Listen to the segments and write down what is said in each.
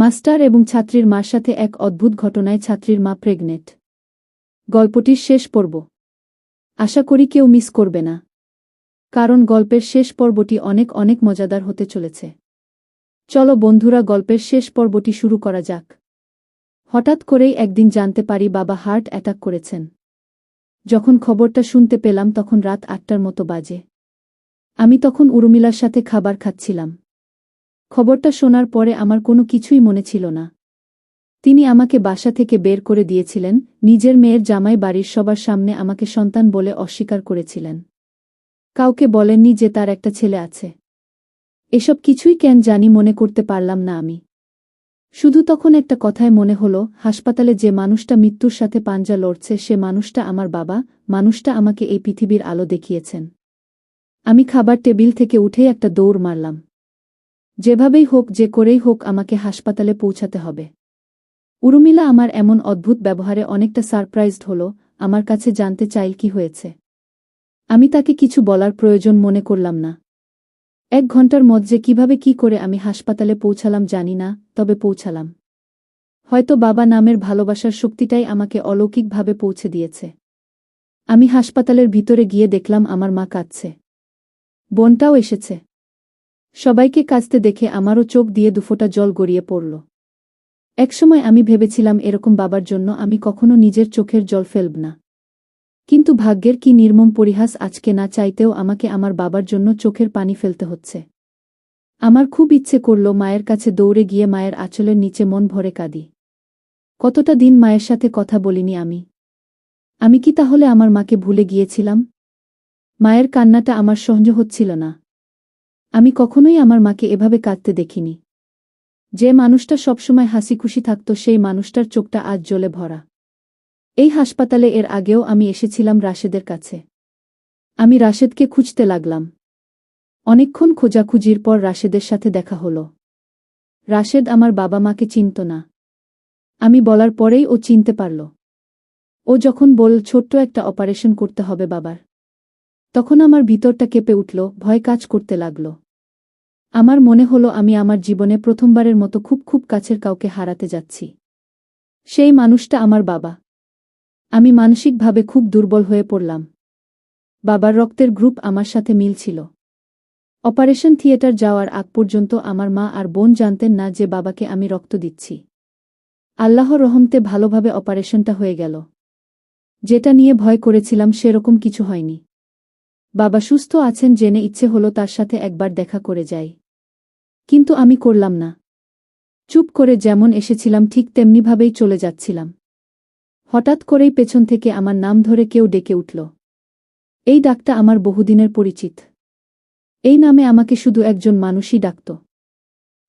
Master এবং ছাত্রীর মার সাথে এক অদ্ভুত ঘটনায় ছাত্রীর মা প্রেগনেন্ট। গল্পটির শেষ পর্ব। আশা করি কেউ মিস করবে না, কারণ গল্পের শেষ পর্বটি অনেক অনেক মজাদার হতে চলেছে। চলো বন্ধুরা, গল্পের শেষ পর্বটি শুরু করা যাক। হঠাৎ করেই একদিন জানতে পারি বাবা হার্ট অ্যাটাক করেছেন। যখন খবরটা শুনতে পেলাম তখন রাত ৮টার মতো বাজে। আমি তখন উর্মিলার সাথে খাবার খাচ্ছিলাম। খবরটা শোনার পরে আমার কোনো কিছুই মনে ছিল না। তিনি আমাকে বাসা থেকে বের করে দিয়েছিলেন, নিজের মেয়ের জামাই বাড়ির সবার সামনে আমাকে সন্তান বলে অস্বীকার করেছিলেন। কাউকে বলেননি যে তার একটা ছেলে আছে। এসব কিছুই কেন জানি মনে করতে পারলাম না আমি। শুধু তখন একটা কথায় মনে হলো, হাসপাতালে যে মানুষটা মৃত্যুর সাথে পাঞ্জা লড়ছে সে মানুষটা আমার বাবা, মানুষটা আমাকে এই পৃথিবীর আলো দেখিয়েছেন। আমি খাবার টেবিল থেকে উঠেই একটা দৌড় মারলাম। যেভাবেই হোক, যে করেই হোক আমাকে হাসপাতালে পৌঁছাতে হবে। উর্মিলা আমার এমন অদ্ভুত ব্যবহারে অনেকটা সারপ্রাইজড হল, আমার কাছে জানতে চাইল কি হয়েছে। আমি তাকে কিছু বলার প্রয়োজন মনে করলাম না। ১ ঘন্টার মধ্যে কিভাবে কি করে আমি হাসপাতালে পৌঁছালাম জানি না, তবে পৌঁছালাম। হয়তো বাবা নামের ভালোবাসার শক্তিটাই আমাকে অলৌকিকভাবে পৌঁছে দিয়েছে। আমি হাসপাতালের ভিতরে গিয়ে দেখলাম আমার মা কাঁদছে। বোনটাও এসেছে। সবাইকে কাঁদতে দেখে আমারও চোখ দিয়ে দুফোঁটা জল গড়িয়ে পড়ল। একসময় আমি ভেবেছিলাম এরকম বাবার জন্য আমি কখনো নিজের চোখের জল ফেলব না। কিন্তু ভাগ্যের কি নির্মম পরিহাস, আজকে না চাইতেও আমাকে আমার বাবার জন্য চোখের পানি ফেলতে হচ্ছে। আমার খুব ইচ্ছে করল মায়ের কাছে দৌড়ে গিয়ে মায়ের আঁচলের নিচে মন ভরে কাঁদি। কতটা দিন মায়ের সাথে কথা বলিনি আমি। আমি কি তাহলে আমার মাকে ভুলে গিয়েছিলাম? মায়ের কান্নাটা আমার সহ্য হচ্ছিল না। আমি কখনোই আমার মাকে এভাবে কাঁদতে দেখিনি। যে মানুষটা সবসময় হাসিখুশি থাকত সেই মানুষটার চোখটা আজ জ্বলে ভরা। এই হাসপাতালে এর আগেও আমি এসেছিলাম রাশেদের কাছে। আমি রাশেদকে খুঁজতে লাগলাম। অনেকক্ষণ খোঁজাখুঁজির পর রাশেদের সাথে দেখা হলো। রাশেদ আমার বাবা মাকে চিনত না। আমি বলার পরেই ও চিনতে পারল। ও যখন বলল ছোট্ট একটা অপারেশন করতে হবে বাবার, তখন আমার ভিতরটা কেঁপে উঠল, ভয় কাজ করতে লাগল। আমার মনে হলো আমি আমার জীবনে প্রথমবারের মতো খুব খুব কাছের কাউকে হারাতে যাচ্ছি। সেই মানুষটা আমার বাবা। আমি মানসিকভাবে খুব দুর্বল হয়ে পড়লাম। বাবার রক্তের গ্রুপ আমার সাথে মিল ছিল। অপারেশন থিয়েটার যাওয়ার আগ পর্যন্ত আমার মা আর বোন জানতেন না যে বাবাকে আমি রক্ত দিচ্ছি। আল্লাহর রহমতে ভালোভাবে অপারেশনটা হয়ে গেল। যেটা নিয়ে ভয় করেছিলাম সেরকম কিছু হয়নি। বাবা সুস্থ আছেন জেনে ইচ্ছে হলো তার সাথে একবার দেখা করে যাই। কিন্তু আমি করলাম না। চুপ করে যেমন এসেছিলাম ঠিক তেমনিভাবেই চলে যাচ্ছিলাম। হঠাৎ করেই পেছন থেকে আমার নাম ধরে কেউ ডেকে উঠল। এই ডাকটা আমার বহুদিনের পরিচিত। এই নামে আমাকে শুধু একজন মানুষই ডাকত।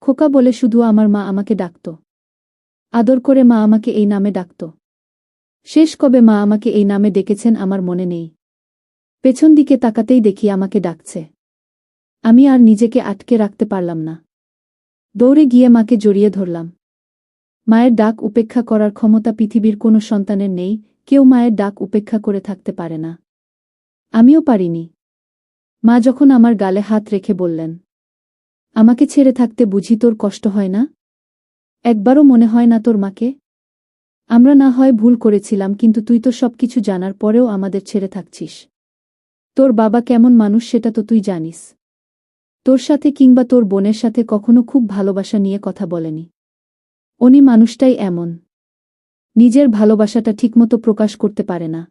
খোকা বলে শুধু আমার মা আমাকে ডাকত। আদর করে মা আমাকে এই নামে ডাকত। শেষ কবে মা আমাকে এই নামে ডেকেছেন আমার মনে নেই। পেছন দিকে তাকাতেই দেখি আমাকে ডাকছে। আমি আর নিজেকে আটকে রাখতে পারলাম না। দৌড়ে গিয়ে মাকে জড়িয়ে ধরলাম। মায়ের ডাক উপেক্ষা করার ক্ষমতা পৃথিবীর কোনো সন্তানের নেই, কেউ মায়ের ডাক উপেক্ষা করে থাকতে পারে না। আমিও পারিনি। মা যখন আমার গালে হাত রেখে বললেন, আমাকে ছেড়ে থাকতে বুঝি তোর কষ্ট হয় না? একবারও মনে হয় না তোর মাকে? আমরা না হয় ভুল করেছিলাম, কিন্তু তুই তো সবকিছু জানার পরেও আমাদের ছেড়ে থাকছিস। তোর বাবা কেমন মানুষ সেটা তো তুই জানিস। তোর সাথে কিংবা তোর বোনের সাথে কখনো খুব ভালোবাসা নিয়ে কথা বলেনি। উনি মানুষটাই এমন। নিজের ভালোবাসাটা ঠিকমতো প্রকাশ করতে পারে না।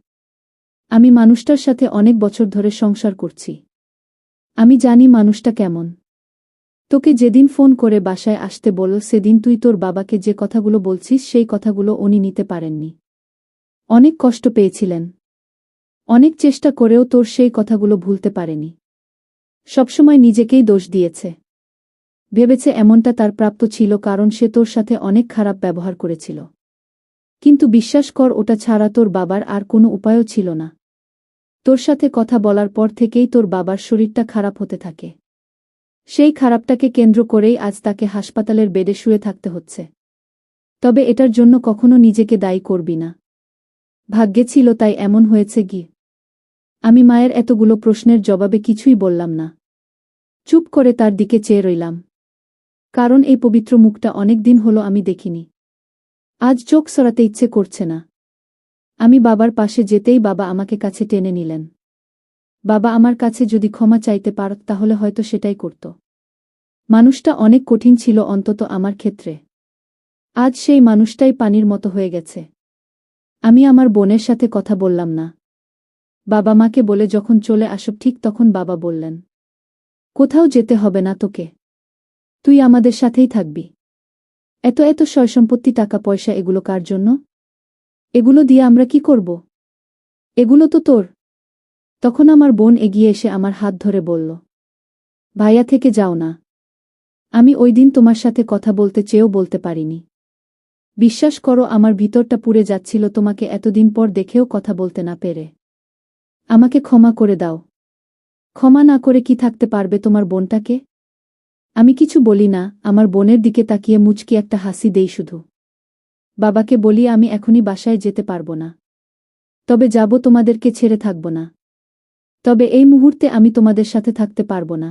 আমি মানুষটার সাথে অনেক বছর ধরে সংসার করছি। আমি জানি মানুষটা কেমন। তোকে যেদিন ফোন করে বাসায় আসতে বলল সেদিন তুই তোর বাবাকে যে কথাগুলো বলছিস সেই কথাগুলো উনি নিতে পারেননি। অনেক কষ্ট পেয়েছিলেন। অনেক চেষ্টা করেও তোর সেই কথাগুলো ভুলতে পারেনি। সবসময় নিজেকেই দোষ দিয়েছে। ভেবেছে এমনটা তার প্রাপ্য ছিল কারণ সে তোর সাথে অনেক খারাপ ব্যবহার করেছিল। কিন্তু বিশ্বাস কর, ওটা ছাড়া তোর বাবার আর কোনো উপায়ও ছিল না। তোর সাথে কথা বলার পর থেকেই তোর বাবার শরীরটা খারাপ হতে থাকে। সেই খারাপটাকে কেন্দ্র করেই আজ তাকে হাসপাতালের বেডে শুয়ে থাকতে হচ্ছে। তবে এটার জন্য কখনো নিজেকে দায়ী করবি না। ভাগ্যে ছিল তাই এমন হয়েছে কি? আমি মায়ের এতগুলো প্রশ্নের জবাবে কিছুই বললাম না। চুপ করে তার দিকে চেয়ে রইলাম। কারণ এই পবিত্র মুখটা অনেক দিন হলো আমি দেখিনি। আজ চোখ সরাতে ইচ্ছে করছে না। আমি বাবার পাশে যেতেই বাবা আমাকে কাছে টেনে নিলেন। বাবা আমার কাছে যদি ক্ষমা চাইতে পারত তাহলে হয়তো সেটাই করত। মানুষটা অনেক কঠিন ছিল অন্তত আমার ক্ষেত্রে। আজ সেই মানুষটাই পানির মতো হয়ে গেছে। আমি আমার বোনের সাথে কথা বললাম না। বাবা মাকে বলে যখন চলে আসব ঠিক তখন বাবা বললেন, কোথাও যেতে হবে না তোকে। তুই আমাদের সাথেই থাকবি। এত এত সয়সম্পত্তি টাকা পয়সা এগুলো কার জন্য? এগুলো দিয়ে আমরা কি করব? এগুলো তো তোর। তখন আমার বোন এগিয়ে এসে আমার হাত ধরে বলল, ভাইয়া থেকে যাও না। আমি ওই দিন তোমার সাথে কথা বলতে চেয়েও বলতে পারিনি। বিশ্বাস করো আমার ভিতরটা পুড়ে যাচ্ছিল তোমাকে এতদিন পর দেখেও কথা বলতে না পেরে। আমাকে ক্ষমা করে দাও। ক্ষমা না করে কি থাকতে পারবে তোমার বোনটাকে? আমি কিছু বলি না, আমার বোনের দিকে তাকিয়ে মুচকি একটা হাসি দেই শুধু। বাবাকে বলি আমি এখনই বাসায় যেতে পারবো না। তবে যাব, তোমাদেরকে ছেড়ে থাকব না। তবে এই মুহূর্তে আমি তোমাদের সাথে থাকতে পারবো না।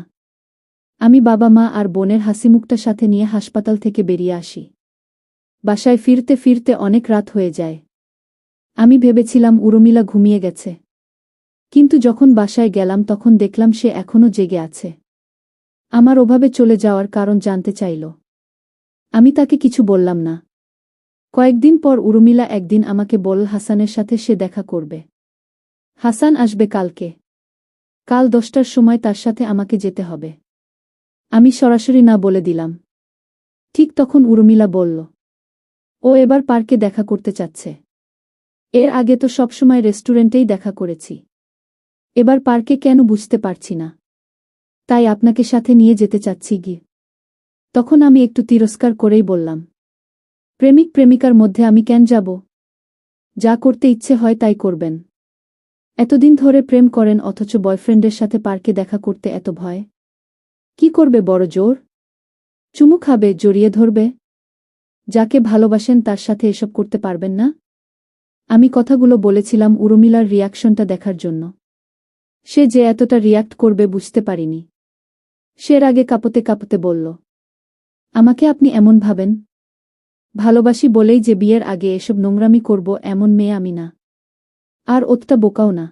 আমি বাবা মা আর বোনের হাসিমুখটা সাথে নিয়ে হাসপাতাল থেকে বেরিয়ে আসি। বাসায় ফিরতে ফিরতে অনেক রাত হয়ে যায়। আমি ভেবেছিলাম উর্মিলা ঘুমিয়ে গেছে। কিন্তু যখন বাসায় গেলাম তখন দেখলাম সে এখনো জেগে আছে। আমার ওভাবে চলে যাওয়ার কারণ জানতে চাইল। আমি তাকে কিছু বললাম না। কয়েকদিন পর উর্মিলা একদিন আমাকে বলল হাসানের সাথে সে দেখা করবে। হাসান আসবে কালকে। কাল 10টার সময় তার সাথে আমাকে যেতে হবে। আমি সরাসরি না বলে দিলাম। ঠিক তখন উর্মিলা বলল, ও এবার পার্কে দেখা করতে চাচ্ছে। এর আগে তো সবসময় রেস্টুরেন্টেই দেখা করেছি। এবার পার্কে কেন বুঝতে পারছি না। তাই আপনাকে সাথে নিয়ে যেতে চাচ্ছি গিয়ে। তখন আমি একটু তিরস্কার করেই বললাম, প্রেমিক প্রেমিকার মধ্যে আমি কেন যাব? যা করতে ইচ্ছে হয় তাই করবেন। এতদিন ধরে প্রেম করেন অথচ বয়ফ্রেন্ডের সাথে পার্কে দেখা করতে এত ভয়? কি করবে বড় জোর? চুমু খাবে, জড়িয়ে ধরবে? যাকে ভালোবাসেন তার সাথে এসব করতে পারবেন না? আমি কথাগুলো বলেছিলাম উর্মিলার রিয়াকশনটা দেখার জন্য। সে যে এতটা রিয়াক্ট করবে বুঝতে পারিনি। সে রাগে কাঁপতে কাঁপতে বলল, আমাকে আপনি এমন ভাবেন? ভালোবাসি বলেই যে বিয়ের আগে এসব নোংরামি করব এমন মেয়ে আমি না। আর অতটা বোকাও না।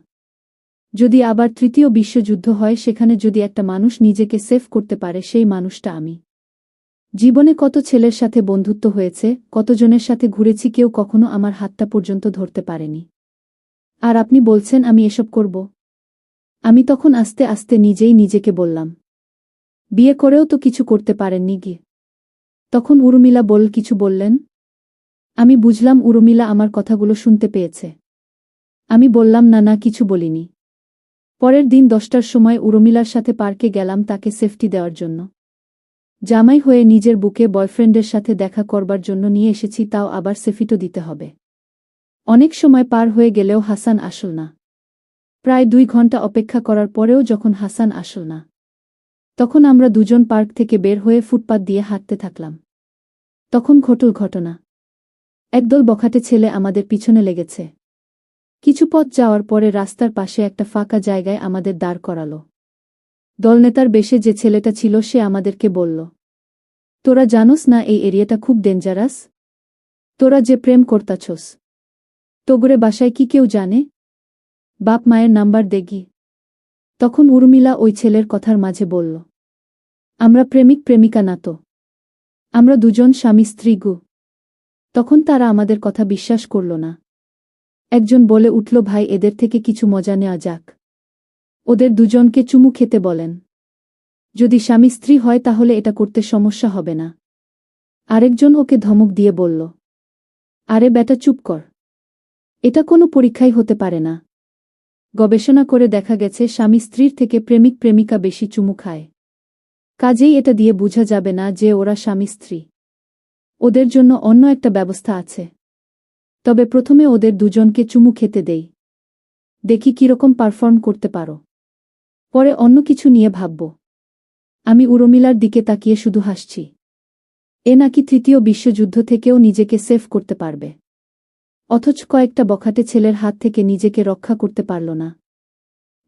যদি আবার তৃতীয় বিশ্বযুদ্ধ হয় সেখানে যদি একটা মানুষ নিজেকে সেভ করতে পারে সেই মানুষটা আমি। জীবনে কত ছেলের সাথে বন্ধুত্ব হয়েছে, কতজনের সাথে ঘুরেছি, কেউ কখনো আমার হাতটা পর্যন্ত ধরতে পারেনি। আর আপনি বলছেন আমি এসব করব? আমি তখন আস্তে আস্তে নিজেই নিজেকে বললাম, বিয়ে করেও তো কিছু করতে পারেননি গিয়ে। তখন উর্মিলা কিছু বললেন। আমি বুঝলাম উর্মিলা আমার কথাগুলো শুনতে পেয়েছে। আমি বললাম না না, কিছু বলিনি। পরের দিন 10টার সময় উর্মিলার সাথে পার্কে গেলাম তাকে সেফটি দেওয়ার জন্য। জামাই হয়ে নিজের বুকে বয়ফ্রেন্ডের সাথে দেখা করবার জন্য নিয়ে এসেছি, তাও আবার সেফিটও দিতে হবে। অনেক সময় পার হয়ে গেলেও হাসান আসল না। প্রায় 2 ঘন্টা অপেক্ষা করার পরেও যখন হাসান আসল না, তখন আমরা দুজন পার্ক থেকে বের হয়ে ফুটপাত দিয়ে হাঁটতে থাকলাম। তখন ঘটল ঘটনা। একদল বখাটে ছেলে আমাদের পিছনে লেগেছে। কিছু পথ যাওয়ার পরে রাস্তার পাশে একটা ফাঁকা জায়গায় আমাদের দাঁড় করালো। দলনেতার বেশে যে ছেলেটা ছিল সে আমাদেরকে বলল, তোরা জানোস না এই এরিয়াটা খুব ডেঞ্জারাস? তোরা যে প্রেম করতাছস, তোগরে বাসায় কি কেউ জানে? বাপ মায়ের নাম্বার দেগি। তখন উর্মিলা ওই ছেলের কথার মাঝে বলল, আমরা প্রেমিক প্রেমিকা না তো, আমরা দুজন স্বামী স্ত্রী গো। তখন তারা আমাদের কথা বিশ্বাস করল না। একজন বলে উঠল, ভাই এদের থেকে কিছু মজা নেওয়া যাক। ওদের দুজনকে চুমু খেতে বলেন। যদি স্বামী স্ত্রী হয় তাহলে এটা করতে সমস্যা হবে না। আরেকজন ওকে ধমক দিয়ে বলল, আরে বেটা চুপ কর। এটা কোনো পরীক্ষাই হতে পারে না। গবেষণা করে দেখা গেছে স্বামী স্ত্রীর থেকে প্রেমিক প্রেমিকা বেশি চুমু খায়। কাজেই এটা দিয়ে বোঝা যাবে না যে ওরা স্বামী স্ত্রী। ওদের জন্য অন্য একটা ব্যবস্থা আছে। তবে প্রথমে ওদের দুজনকে চুমু খেতে দেই, দেখি কিরকম পারফর্ম করতে পারো। পরে অন্য কিছু নিয়ে ভাবব। আমি উর্মিলার দিকে তাকিয়ে শুধু হাসছি। এ নাকি তৃতীয় বিশ্বযুদ্ধ থেকেও নিজেকে সেভ করতে পারবে। অথচ কয়েকটা বখাটে ছেলের হাত থেকে নিজেকে রক্ষা করতে পারল না।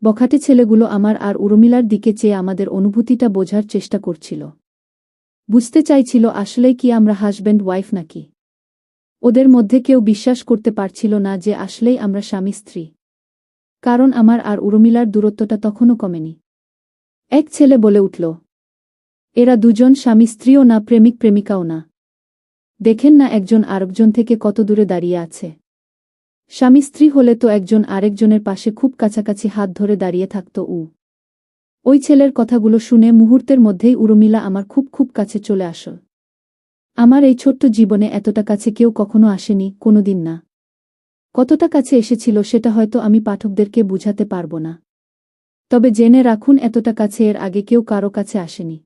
বখাটে ছেলেগুলো আমার আর উর্মিলার দিকে চেয়ে আমাদের অনুভূতিটা বোঝার চেষ্টা করছিল। বুঝতে চাইছিল আসলেই কি আমরা হাজব্যান্ড ওয়াইফ নাকি। ওদের মধ্যে কেউ বিশ্বাস করতে পারছিল না যে আসলেই আমরা স্বামী স্ত্রী। কারণ আমার আর উর্মিলার দূরত্বটা তখনও কমেনি। এক ছেলে বলে উঠল, এরা দুজন স্বামী স্ত্রীও না, প্রেমিক প্রেমিকাও না। দেখেন না একজন আরেকজন থেকে কত দূরে দাঁড়িয়ে আছে। স্বামী স্ত্রী হলে তো একজন আরেকজনের পাশে খুব কাছাকাছি হাত ধরে দাঁড়িয়ে থাকত। ওই ছেলের কথাগুলো শুনে মুহূর্তের মধ্যেই উর্মিলা আমার খুব খুব কাছে চলে আসল। আমার এই ছোট্ট জীবনে এতটা কাছে কেউ কখনো আসেনি, কোনোদিন না। কতটা কাছে এসেছিল সেটা হয়তো আমি পাঠকদেরকে বুঝাতে পারব না। তবে জেনে রাখুন, এতটা কাছে এর আগে কেউ কারো কাছে আসেনি।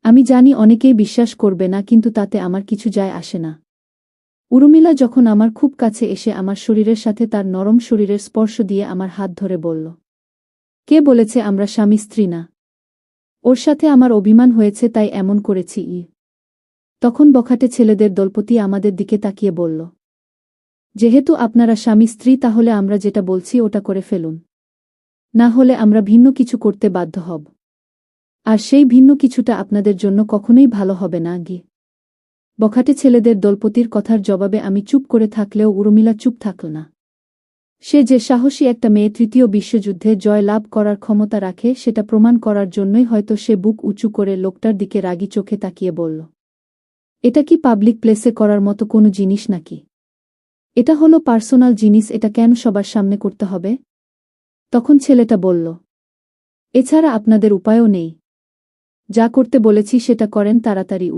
আমি জানি অনেকেই বিশ্বাস করবে না, কিন্তু তাতে আমার কিছু যায় আসে না। উর্মিলা যখন আমার খুব কাছে এসে আমার শরীরের সাথে তার নরম শরীরের স্পর্শ দিয়ে আমার হাত ধরে বলল, কে বলেছে আমরা স্বামী স্ত্রী না? ওর সাথে আমার অভিমান হয়েছে তাই এমন করেছি। তখন বখাটে ছেলেদের দলপতি আমাদের দিকে তাকিয়ে বলল, যেহেতু আপনারা স্বামী স্ত্রী তাহলে আমরা যেটা বলছি ওটা করে ফেলুন, না হলে আমরা ভিন্ন কিছু করতে বাধ্য হব। আর সেই ভিন্ন কিছুটা আপনাদের জন্য কখনোই ভালো হবে না। বখাটে ছেলেদের দলপতির কথার জবাবে আমি চুপ করে থাকলেও উর্মিলা চুপ থাকল না। সে যে সাহসী একটা মেয়ে, তৃতীয় বিশ্বযুদ্ধে জয় লাভ করার ক্ষমতা রাখে, সেটা প্রমাণ করার জন্যই হয়তো সে বুক উঁচু করে লোকটার দিকে রাগী চোখে তাকিয়ে বলল, এটা কি পাবলিক প্লেসে করার মতো কোনো জিনিস নাকি? এটা হলো পার্সোনাল জিনিস, এটা কেন সবার সামনে করতে হবে? তখন ছেলেটা বলল, এছাড়া আপনাদের উপায়ও নেই। যা করতে বলেছি সেটা করেন তাড়াতাড়ি।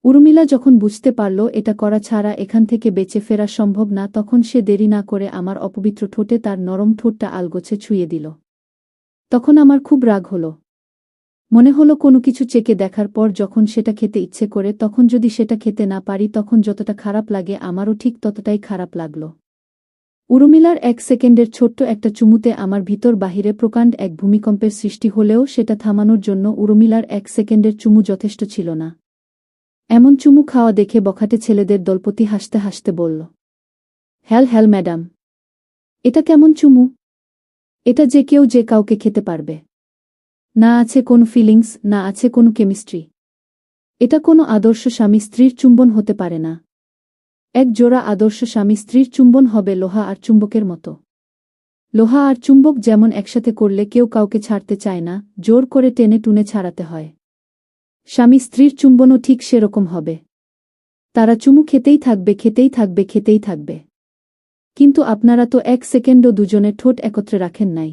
উর্মিলা যখন বুঝতে পারল এটা করা ছাড়া এখান থেকে বেঁচে ফেরা সম্ভব না, তখন সে দেরি না করে আমার অপবিত্র ঠোঁটে তার নরম ঠোঁটটা আলগোছে ছুঁয়ে দিল। তখন আমার খুব রাগ হলো। মনে হলো কোনো কিছু চেকে দেখার পর যখন সেটা খেতে ইচ্ছে করে, তখন যদি সেটা খেতে না পারি তখন যতটা খারাপ লাগে আমারও ঠিক ততটাই খারাপ লাগল। উর্মিলার 1 সেকেন্ডের ছোট্ট একটা চুমুতে আমার ভিতর বাহিরে প্রকাণ্ড এক ভূমিকম্পের সৃষ্টি হলেও সেটা থামানোর জন্য উর্মিলার 1 সেকেন্ডের চুমু যথেষ্ট ছিল না। এমন চুমু খাওয়া দেখে বখাটে ছেলেদের দলপতি হাসতে হাসতে বলল, হ্যাল হ্যাল ম্যাডাম, এটা কেমন চুমু? এটা যে কেউ যে কাউকে খেতে পারবে। না আছে কোনো ফিলিংস, না আছে কোনো কেমিস্ট্রি। এটা কোনো আদর্শ স্বামী স্ত্রীর চুম্বন হতে পারে না। এক জোড়া আদর্শ স্বামী স্ত্রীর চুম্বন হবে লোহা আর চুম্বকের মতো। লোহা আর চুম্বক যেমন একসাথে করলে কেউ কাউকে ছাড়তে চায় না, জোর করে টেনে টুনে ছাড়াতে হয়। স্বামী স্ত্রীর চুম্বনও ঠিক সেরকম হবে। তারা চুমু খেতেই থাকবে, খেতেই থাকবে, খেতেই থাকবে। কিন্তু আপনারা তো 1 সেকেন্ডও দুজনের ঠোঁট একত্রে রাখেন নাই।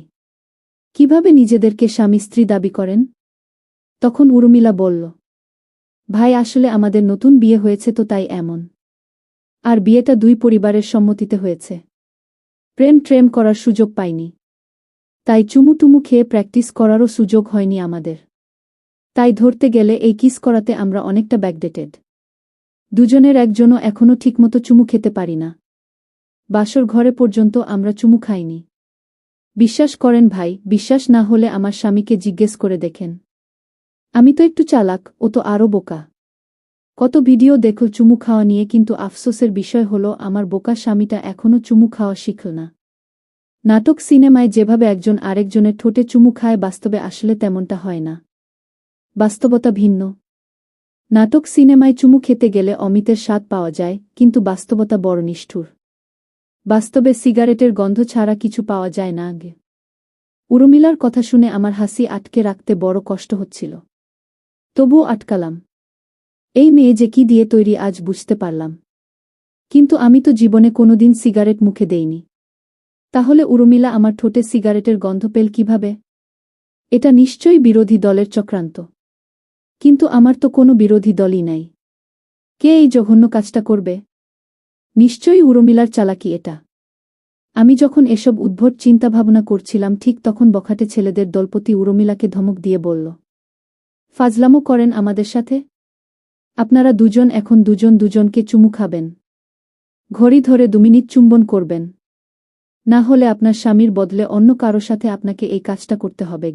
কিভাবে নিজেদেরকে স্বামী স্ত্রী দাবি করেন? তখন উর্মিলা বলল, ভাই আসলে আমাদের নতুন বিয়ে হয়েছে তো তাই এমন। আর বিয়েটা 2 পরিবারের সম্মতিতে হয়েছে। প্রেম ট্রেম করার সুযোগ পাইনি। তাই চুমু খেয়ে প্র্যাকটিস করারও সুযোগ হয়নি আমাদের। তাই ধরতে গেলে এই কিস করাতে আমরা অনেকটা ব্যাকডেটেড। দুজনের একজনও এখনও ঠিকমতো চুমু খেতে পারি না। বাসর ঘরে পর্যন্ত আমরা চুমু খাইনি। বিশ্বাস করেন ভাই, বিশ্বাস না হলে আমার স্বামীকে জিজ্ঞেস করে দেখেন। আমি তো একটু চালাক, ও তো আরও বোকা। কত ভিডিও দেখল চুমু খাওয়া নিয়ে, কিন্তু আফসোসের বিষয় হলো আমার বোকা স্বামীটা এখনও চুমু খাওয়া শিখল না। নাটক সিনেমায় যেভাবে একজন আরেকজনের ঠোঁটে চুমু খায়, বাস্তবে আসলে তেমনটা হয় না। বাস্তবতা ভিন্ন। নাটক সিনেমায় চুমু খেতে গেলে অমিতের স্বাদ পাওয়া যায়, কিন্তু বাস্তবতা বড় নিষ্ঠুর। বাস্তবে সিগারেটের গন্ধ ছাড়া কিছু পাওয়া যায় না। উর্মিলার কথা শুনে আমার হাসি আটকে রাখতে বড় কষ্ট হচ্ছিল। তবুও আটকালাম। এই মেয়ে যে কি দিয়ে তৈরি আজ বুঝতে পারলাম। কিন্তু আমি তো জীবনে কোনোদিন সিগারেট মুখে দেইনি। তাহলে উর্মিলা আমার ঠোঁটে সিগারেটের গন্ধ পেল কিভাবে? এটা নিশ্চয়ই বিরোধী দলের চক্রান্ত। কিন্তু আমার তো কোনো বিরোধী দলই নাই। কে এই জঘন্য কাজটা করবে? নিশ্চয়ই উর্মিলার চালাকি এটা। আমি যখন এসব উদ্ভট চিন্তাভাবনা করছিলাম ঠিক তখন বখাটে ছেলেদের দলপতি উর্মিলাকে ধমক দিয়ে বলল, ফাজলামো করেন আমাদের সাথে? আপনারা দুজন এখন দুজনকে চুমু খাবেন। ঘড়ি ধরে 2 মিনিট চুম্বন করবেন। না হলে আপনার স্বামীর বদলে অন্য কারো সাথে আপনাকে এই কাজটা করতে হবে।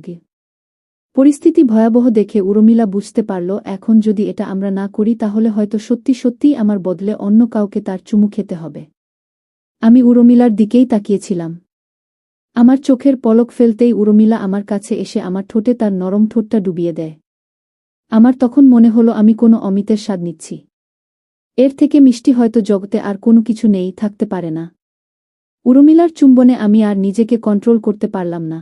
পরিস্থিতি ভয়াবহ দেখে উর্মিলা বুঝতে পারল এখন যদি এটা আমরা না করি তাহলে হয়তো সত্যি সত্যিই আমার বদলে অন্য কাউকে তার চুমু খেতে হবে। আমি উর্মিলার দিকেই তাকিয়েছিলাম। আমার চোখের পলক ফেলতেই উর্মিলা আমার কাছে এসে আমার ঠোঁটে তার নরম ঠোঁটটা ডুবিয়ে দেয়। আমার তখন মনে হলো আমি কোনো অমৃতের স্বাদ নিচ্ছি। এর থেকে মিষ্টি হয়তো জগতে আর কোনো কিছু নেই, থাকতে পারে না। উর্মিলার চুম্বনে আমি আর নিজেকে কন্ট্রোল করতে পারলাম না।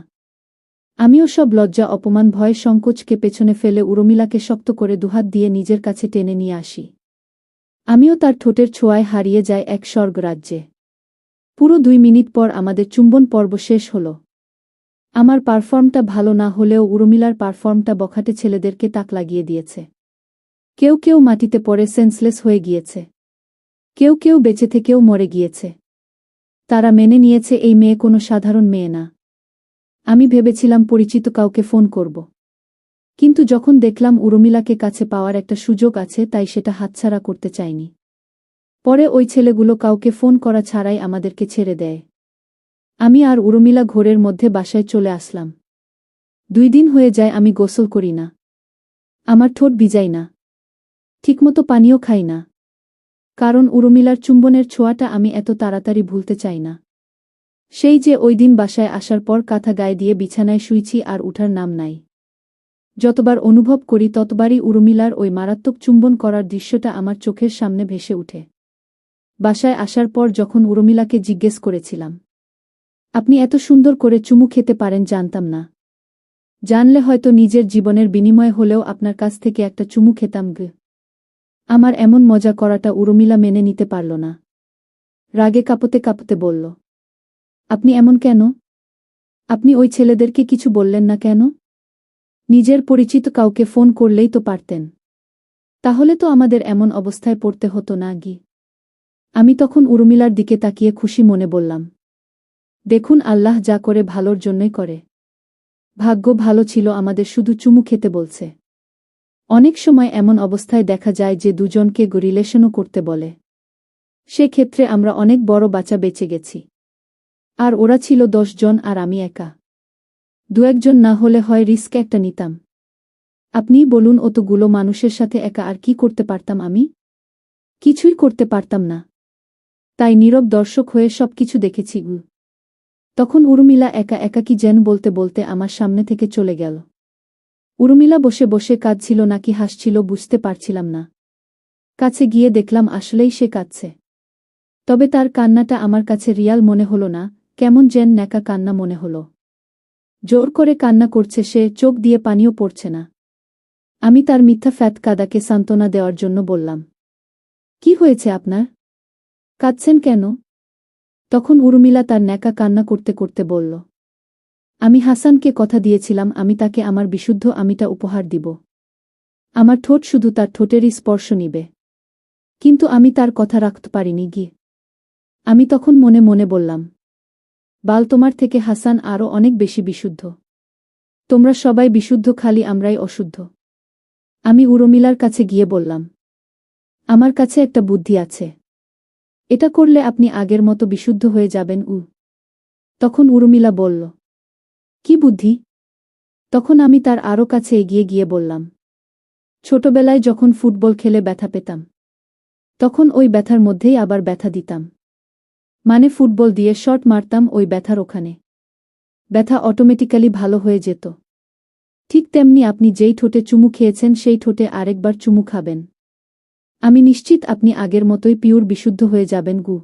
আমিও সব লজ্জা, অপমান, ভয়, সংকোচকে পেছনে ফেলে উর্মিলাকে শক্ত করে দুহাত দিয়ে নিজের কাছে টেনে নিয়ে আসি। আমিও তার ঠোঁটের ছোঁয়ায় হারিয়ে যাই এক স্বর্গরাজ্যে। পুরো 2 মিনিট পর আমাদের চুম্বন পর্ব শেষ হল। আমার পারফর্মটা ভালো না হলেও উর্মিলার পারফর্মটা বখাটে ছেলেদেরকে তাক লাগিয়ে দিয়েছে। কেউ কেউ মাটিতে পড়ে সেন্সলেস হয়ে গিয়েছে। কেউ কেউ বেঁচে থেকেও মরে গিয়েছে। তারা মেনে নিয়েছে এই মেয়ে কোনো সাধারণ মেয়ে না। আমি ভেবেছিলাম পরিচিত কাউকে ফোন করব। কিন্তু যখন দেখলাম উর্মিলাকে কাছে পাওয়ার একটা সুযোগ আছে, তাই সেটা হাতছাড়া করতে চাইনি। পরে ওই ছেলেগুলো কাউকে ফোন করা ছাড়াই আমাদেরকে ছেড়ে দেয়। আমি আর উর্মিলা ঘোরের মধ্যে বাসায় চলে আসলাম। 2 দিন হয়ে যায় আমি গোসল করি না। আমার ঠোঁট ভিজাই না। ঠিকমতো পানিও খাই না। কারণ উর্মিলার চুম্বনের ছোঁয়াটা আমি এত তাড়াতাড়ি ভুলতে চাই না। সেই যে ওই দিন বাসায় আসার পর কাঁথা গায়ে দিয়ে বিছানায় শুইছি আর উঠার নাম নাই। যতবার অনুভব করি ততবারই উর্মিলার ওই মারাত্মক চুম্বন করার দৃশ্যটা আমার চোখের সামনে ভেসে উঠে। বাসায় আসার পর যখন উর্মিলাকে জিজ্ঞেস করেছিলাম, আপনি এত সুন্দর করে চুমু খেতে পারেন, জানতাম না। জানলে হয়তো নিজের জীবনের বিনিময়ে হলেও আপনার কাছ থেকে একটা চুমু খেতাম গ। আমার এমন মজা করাটা উর্মিলা মেনে নিতে পারল না। রাগে কাঁপতে কাঁপতে বলল, আপনি এমন কেন? আপনি ওই ছেলেদেরকে কিছু বললেন না কেন? নিজের পরিচিত কাউকে ফোন করলেই তো পারতেন। তাহলে তো আমাদের এমন অবস্থায় পড়তে হতো না গি। আমি তখন উর্মিলার দিকে তাকিয়ে খুশি মনে বললাম, দেখুন, আল্লাহ যা করে ভালোর জন্যই করে। ভাগ্য ভালো ছিল আমাদের শুধু চুমু খেতে বলছে। অনেক সময় এমন অবস্থায় দেখা যায় যে দুজনকে রিলেশনও করতে বলে। সেক্ষেত্রে আমরা অনেক বড় বাঁচা বেঁচে গেছি। আর ওরা ছিল 10 জন আর আমি একা। 2-1 জন না হলে হয় রিস্ক একটা নিতাম। আপনিই বলুন, অতগুলো মানুষের সাথে একা আর কি করতে পারতাম আমি? কিছুই করতে পারতাম না। তাই নীরব দর্শক হয়ে সবকিছু দেখেছি গু। তখন উর্মিলা একা একা কি যেন বলতে বলতে আমার সামনে থেকে চলে গেল। উর্মিলা বসে বসে কাঁদছিল নাকি হাসছিল বুঝতে পারছিলাম না। কাছে গিয়ে দেখলাম আসলেই সে কাঁদছে। তবে তার কান্নাটা আমার কাছে রিয়াল মনে হলো না, কেমন যেন ন্যাকা কান্না মনে হলো। জোর করে কান্না করছে সে, চোখ দিয়ে পানিও পড়ছে না। আমি তার মিথ্যা ফ্যাত কাদাকে সান্ত্বনা দেওয়ার জন্য বললাম, কি হয়েছে আপনার? কাঁদছেন কেন? তখন উর্মিলা তার ন্যাকা কান্না করতে করতে বলল, আমি হাসানকে কথা দিয়েছিলাম আমি তাকে আমার বিশুদ্ধ আমিটা উপহার দিব। আমার ঠোঁট শুধু তার ঠোঁটেরই স্পর্শ নিবে। কিন্তু আমি তার কথা রাখতে পারিনি গিয়ে। আমি তখন মনে মনে বললাম, বাল, তোমার থেকে হাসান আরও অনেক বেশি বিশুদ্ধ। তোমরা সবাই বিশুদ্ধ, খালি আমরাই অশুদ্ধ। আমি উর্মিলার কাছে গিয়ে বললাম, আমার কাছে একটা বুদ্ধি আছে। এটা করলে আপনি আগের মতো বিশুদ্ধ হয়ে যাবেন। তখন উর্মিলা বলল, কি বুদ্ধি? তখন আমি তার আরও কাছে এগিয়ে গিয়ে বললাম, ছোটবেলায় যখন ফুটবল খেলে ব্যথা পেতাম, তখন ওই ব্যথার মধ্যেই আবার ব্যথা দিতাম। মানে ফুটবল দিয়ে শট মারতাম ওই ব্যথার ওখানে। ব্যথা অটোমেটিক্যালি ভালো হয়ে যেত। ঠিক তেমনি আপনি যেই ঠোঁটে চুমু খেয়েছেন সেই ঠোঁটে আরেকবার চুমু খাবেন। আমি নিশ্চিত আপনি আগের মতোই পিওর বিশুদ্ধ হয়ে যাবেন গু।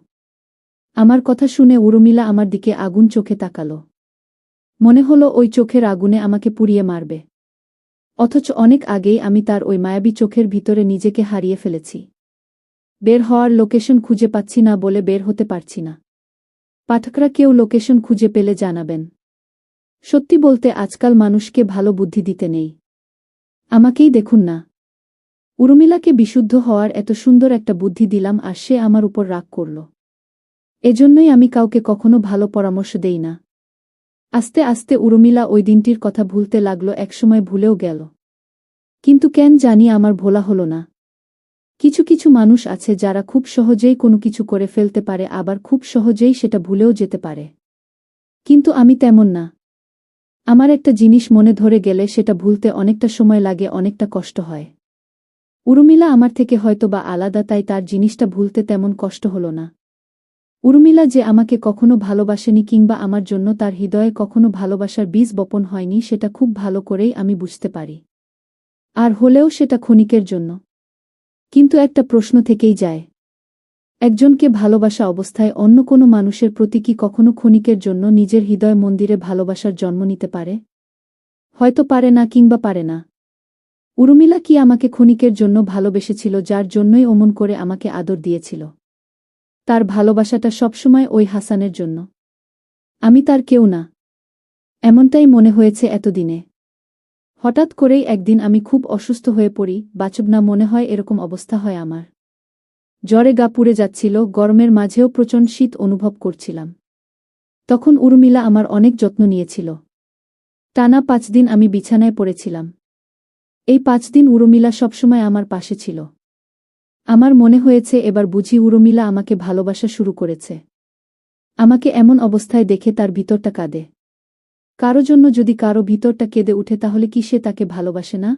আমার কথা শুনে উর্মিলা আমার দিকে আগুন চোখে তাকালো। মনে হলো ওই চোখের আগুনে আমাকে পুড়িয়ে মারবে। অথচ অনেক আগেই আমি তার ওই মায়াবী চোখের ভিতরে নিজেকে হারিয়ে ফেলেছি। বের হওয়ার লোকেশন খুঁজে পাচ্ছি না বলে বের হতে পারছি না। পাঠকরা কেউ লোকেশন খুঁজে পেলে জানাবেন। সত্যি বলতে আজকাল মানুষকে ভালো বুদ্ধি দিতে নেই। আমাকেই দেখুন না। উর্মিলাকে বিশুদ্ধ হওয়ার এত সুন্দর একটা বুদ্ধি দিলাম আর সে আমার উপর রাগ করল। এজন্যই আমি কাউকে কখনো ভালো পরামর্শ দেই না। আস্তে আস্তে উর্মিলা ওই দিনটির কথা ভুলতে লাগলো, একসময় ভুলেও গেল। কিন্তু কেন জানি আমার ভোলা হলো না। কিছু কিছু মানুষ আছে যারা খুব সহজেই কোনো কিছু করে ফেলতে পারে, আবার খুব সহজেই সেটা ভুলেও যেতে পারে। কিন্তু আমি তেমন না। আমার একটা জিনিস মনে ধরে গেলে সেটা ভুলতে অনেকটা সময় লাগে, অনেকটা কষ্ট হয়। উর্মিলা আমার থেকে হয়তোবা আলাদা, তাই তার জিনিসটা ভুলতে তেমন কষ্ট হলো না। উর্মিলা যে আমাকে কখনো ভালোবাসেনি কিংবা আমার জন্য তার হৃদয়ে কখনো ভালোবাসার বীজ বপন হয়নি, সেটা খুব ভালো করেই আমি বুঝতে পারি। আর হলেও সেটা ক্ষণিকের জন্য। কিন্তু একটা প্রশ্ন থেকেই যায়। একজনকে ভালোবাসা অবস্থায় অন্য কোনো মানুষের প্রতি কি কখনো ক্ষণিকের জন্য নিজের হৃদয় মন্দিরে ভালোবাসার জন্ম নিতে পারে? হয়তো পারে না, কিংবা পারে না। উর্মিলা কি আমাকে ক্ষণিকের জন্য ভালোবেসেছিল, যার জন্যই অমন করে আমাকে আদর দিয়েছিল? তার ভালোবাসাটা সবসময় ওই হাসানের জন্য। আমি তার কেউ না, এমনটাই মনে হয়েছে এতদিনে। হঠাৎ করেই একদিন আমি খুব অসুস্থ হয়ে পড়ি, বাঁচব না মনে হয় এরকম অবস্থা হয় আমার। জ্বরে গা পুড়ে যাচ্ছিল, গরমের মাঝেও প্রচণ্ড শীত অনুভব করছিলাম। তখন উর্মিলা আমার অনেক যত্ন নিয়েছিল। টানা 5 দিন আমি বিছানায় পড়েছিলাম। এই 5 দিন উর্মিলা সবসময় আমার পাশে ছিল। আমার মনে হয়েছে এবার বুঝি উর্মিলা আমাকে ভালোবাসা শুরু করেছে। আমাকে এমন অবস্থায় দেখে তার ভিতরটা কাঁদে। কারো জন্য যদি কারো ভিতরটা কেঁদে উঠে, তাহলে কি সে তাকে ভালোবাসে না?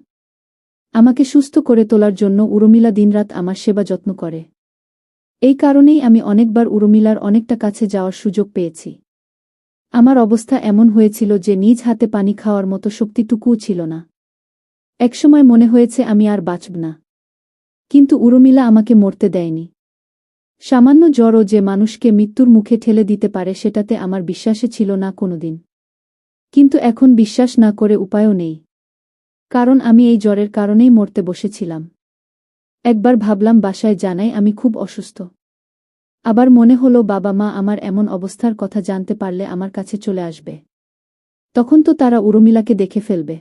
আমাকে সুস্থ করে তোলার জন্য উর্মিলা দিনরাত আমার সেবা যত্ন করে। এই কারণেই আমি অনেকবার উর্মিলার অনেকটা কাছে যাওয়ার সুযোগ পেয়েছি। আমার অবস্থা এমন হয়েছিল যে নিজ হাতে পানি খাওয়ার মতো শক্তিটুকুও ছিল না। একসময় মনে হয়েছে আমি আর বাঁচব না। কিন্তু উর্মিলা আমাকে মরতে দেয়নি। সামান্য জ্বরও যে মানুষকে মৃত্যুর মুখে ঠেলে দিতে পারে, সেটাতে আমার বিশ্বাসে ছিল না কোনোদিন। কিন্তু এখন বিশ্বাস না করে উপায়ও নেই। কারণ আমি এই জ্বরের কারণেই মরতে বসেছিলাম। একবার ভাবলাম বাসায় জানাই আমি খুব অসুস্থ। আবার মনে হলো বাবা মা আমার এমন অবস্থার কথা জানতে পারলে আমার কাছে চলে আসবে। তখন তো তারা উর্মিলাকে দেখে ফেলবে।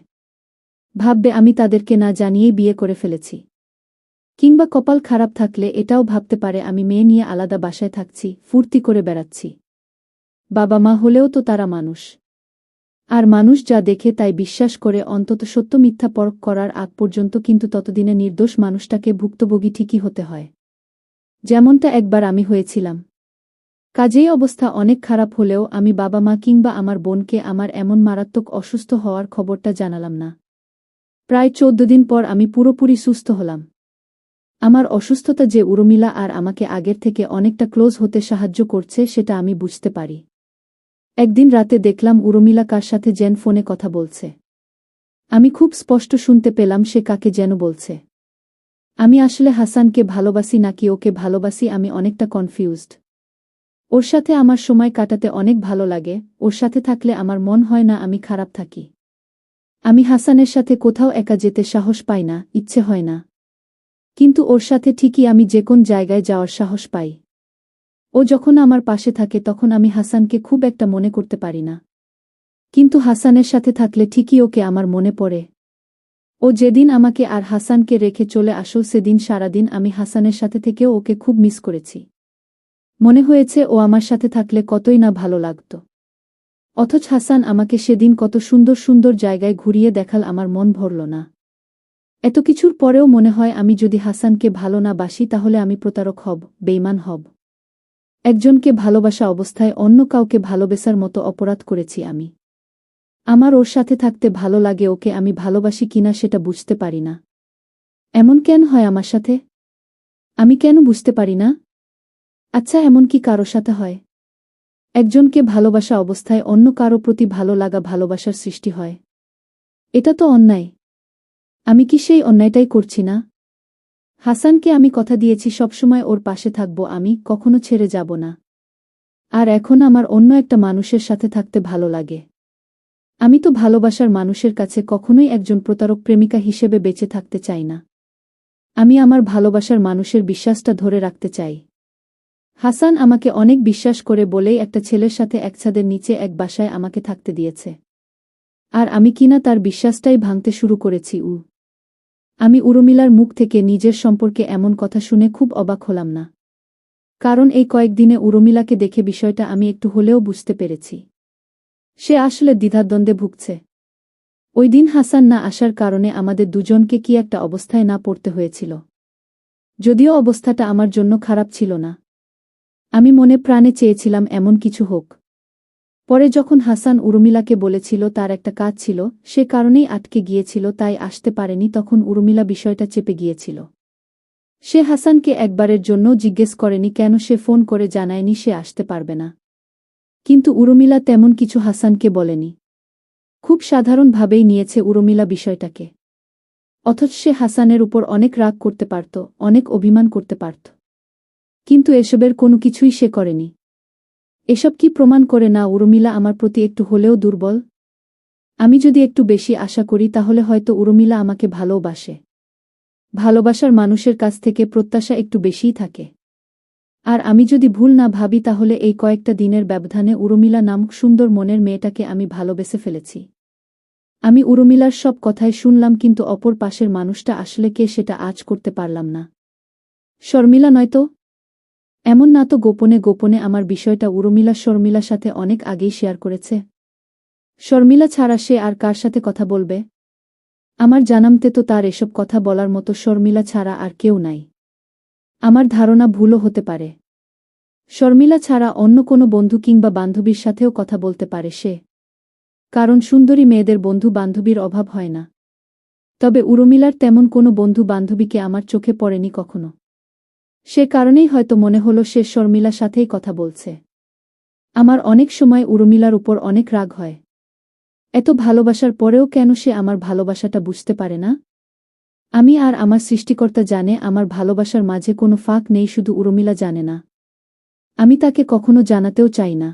ভাববে আমি তাদেরকে না জানিয়েই বিয়ে করে ফেলেছি। কিংবা কপাল খারাপ থাকলে এটাও ভাবতে পারে আমি মেয়ে নিয়ে আলাদা বাসায় থাকছি, ফুর্তি করে বেড়াচ্ছি। বাবা মা হলেও তো তারা মানুষ। আর মানুষ যা দেখে তাই বিশ্বাস করে, অন্তত সত্য মিথ্যা পরখ করার আগ পর্যন্ত। কিন্তু ততদিনে নির্দোষ মানুষটাকে ভুক্তভোগী ঠিকই হতে হয়, যেমনটা একবার আমি হয়েছিলাম। কাজেই অবস্থা অনেক খারাপ হলেও আমি বাবা মা কিংবা আমার বোনকে আমার এমন মারাত্মক অসুস্থ হওয়ার খবরটা জানালাম না। প্রায় 14 দিন পর আমি পুরোপুরি সুস্থ হলাম। আমার অসুস্থতা যে উর্মিলা আর আমাকে আগের থেকে অনেকটা ক্লোজ হতে সাহায্য করছে, সেটা আমি বুঝতে পারি। একদিন রাতে দেখলাম উর্মিলা কার সাথে যেন ফোনে কথা বলছে। আমি খুব স্পষ্ট শুনতে পেলাম সে কাকে যেন বলছে। আমি আসলে হাসানকে ভালোবাসি নাকি ওকে ভালোবাসি, আমি অনেকটা কনফিউজড। ওর সাথে আমার সময় কাটাতে অনেক ভালো লাগে, ওর সাথে থাকলে আমার মন হয় না আমি খারাপ থাকি। আমি হাসানের সাথে কোথাও একা যেতে সাহস পাই না, ইচ্ছে হয় না। কিন্তু ওর সাথে ঠিকই আমি যে কোন জায়গায় যাওয়ার সাহস পাই। ও যখন আমার পাশে থাকে তখন আমি হাসানকে খুব একটা মনে করতে পারি না। কিন্তু হাসানের সাথে থাকলে ঠিকই ওকে আমার মনে পড়ে। ও যেদিন আমাকে আর হাসানকে রেখে চলে আসল, সেদিন সারাদিন আমি হাসানের সাথে থেকেও ওকে খুব মিস করেছি। মনে হয়েছে ও আমার সাথে থাকলে কতই না ভালো লাগত। অথচ হাসান আমাকে সেদিন কত সুন্দর সুন্দর জায়গায় ঘুরিয়ে দেখাল, আমার মন ভরল না। এত কিছুর পরেও মনে হয় আমি যদি হাসানকে ভালো না বাসি তাহলে আমি প্রতারক হব, বেঈমান হব। একজনকে ভালোবাসা অবস্থায় অন্য কাউকে ভালোবেসার মতো অপরাধ করেছি আমি। আমার ওর সাথে থাকতে ভালো লাগে, ওকে আমি ভালোবাসি কিনা সেটা বুঝতে পারি না। এমন কেন হয় আমার সাথে? আমি কেন বুঝতে পারি না? আচ্ছা, এমন কি কারো সাথে হয়? একজনকে ভালোবাসা অবস্থায় অন্য কারো প্রতি ভালো লাগা, ভালোবাসার সৃষ্টি হয়। এটা তো অন্যায়। আমি কি সেই অন্যায়টাই করছি না? হাসানকে আমি কথা দিয়েছি সবসময় ওর পাশে থাকব, আমি কখনো ছেড়ে যাব না। আর এখন আমার অন্য একটা মানুষের সাথে থাকতে ভালো লাগে। আমি তো ভালোবাসার মানুষের কাছে কখনোই একজন প্রতারক প্রেমিকা হিসেবে বেঁচে থাকতে চাই না। আমি আমার ভালোবাসার মানুষের বিশ্বাসটা ধরে রাখতে চাই। হাসান আমাকে অনেক বিশ্বাস করে বলেই একটা ছেলের সাথে এক ছাদের নিচে এক বাসায় আমাকে থাকতে দিয়েছে। আর আমি কিনা তার বিশ্বাসটাই ভাঙতে শুরু করেছি। আমি উর্মিলার মুখ থেকে নিজের সম্পর্কে এমন কথা শুনে খুব অবাক হলাম না। কারণ এই কয়েকদিনে উর্মিলাকে দেখে বিষয়টা আমি একটু হলেও বুঝতে পেরেছি। সে আসলে দ্বিধাদ্বন্দ্বে ভুগছে। ওই দিন হাসান না আসার কারণে আমাদের দুজনকে কি একটা অবস্থায় না পড়তে হয়েছিল। যদিও অবস্থাটা আমার জন্য খারাপ ছিল না। আমি মনে প্রাণে চেয়েছিলাম এমন কিছু হোক। পরে যখন হাসান উর্মিলাকে বলেছিল তার একটা কাজ ছিল, সে কারণেই আটকে গিয়েছিল, তাই আসতে পারেনি, তখন উর্মিলা বিষয়টা চেপে গিয়েছিল। সে হাসানকে একবারের জন্য জিজ্ঞেস করেনি কেন সে ফোন করে জানায়নি সে আসতে পারবে না। কিন্তু উর্মিলা তেমন কিছু হাসানকে বলেনি। খুব সাধারণভাবেই নিয়েছে উর্মিলা বিষয়টাকে। অথচ সে হাসানের উপর অনেক রাগ করতে পারত, অনেক অভিমান করতে পারত। কিন্তু এসবের কোনো কিছুই সে করেনি। এসব কি প্রমাণ করে না উর্মিলা আমার প্রতি একটু হলেও দুর্বল? আমি যদি একটু বেশি আশা করি তাহলে হয়তো উর্মিলা আমাকে ভালোবাসে। ভালোবাসার মানুষের কাছ থেকে প্রত্যাশা একটু বেশিই থাকে। আর আমি যদি ভুল না ভাবি তাহলে এই কয়েকটা দিনের ব্যবধানে উর্মিলা নামক সুন্দর মনের মেয়েটাকে আমি ভালোবেসে ফেলেছি। আমি উর্মিলার সব কথাই শুনলাম, কিন্তু অপর পাশের মানুষটা আসলে কে সেটা আজ করতে পারলাম না। শর্মিলা নয়তো? এমন না তো গোপনে গোপনে আমার বিষয়টা উর্মিলা শর্মিলার সাথে অনেক আগেই শেয়ার করেছে? শর্মিলা ছাড়া সে আর কার সাথে কথা বলবে? আমার জানামতে তো তার এসব কথা বলার মতো শর্মিলা ছাড়া আর কেউ নাই। আমার ধারণা ভুলও হতে পারে। শর্মিলা ছাড়া অন্য কোনো বন্ধু কিংবা বান্ধবীর সাথেও কথা বলতে পারে সে। কারণ সুন্দরী মেয়েদের বন্ধু বান্ধবীর অভাব হয় না। তবে উর্মিলার তেমন কোনো বন্ধু বান্ধবীকে আমার চোখে পড়েনি কখনো। সে কারণেই হয়তো মনে হলো সে শর্মিলার সাথেই কথা বলছে। আমার অনেক সময় উর্মিলার উপর অনেক রাগ হয়। এত ভালোবাসার পরেও কেন সে আমার ভালোবাসাটা বুঝতে পারে না? আমি আর আমার সৃষ্টিকর্তা জানে আমার ভালোবাসার মাঝে কোনো ফাঁক নেই, শুধু উর্মিলা জানে না। আমি তাকে কখনো জানাতেও চাই না।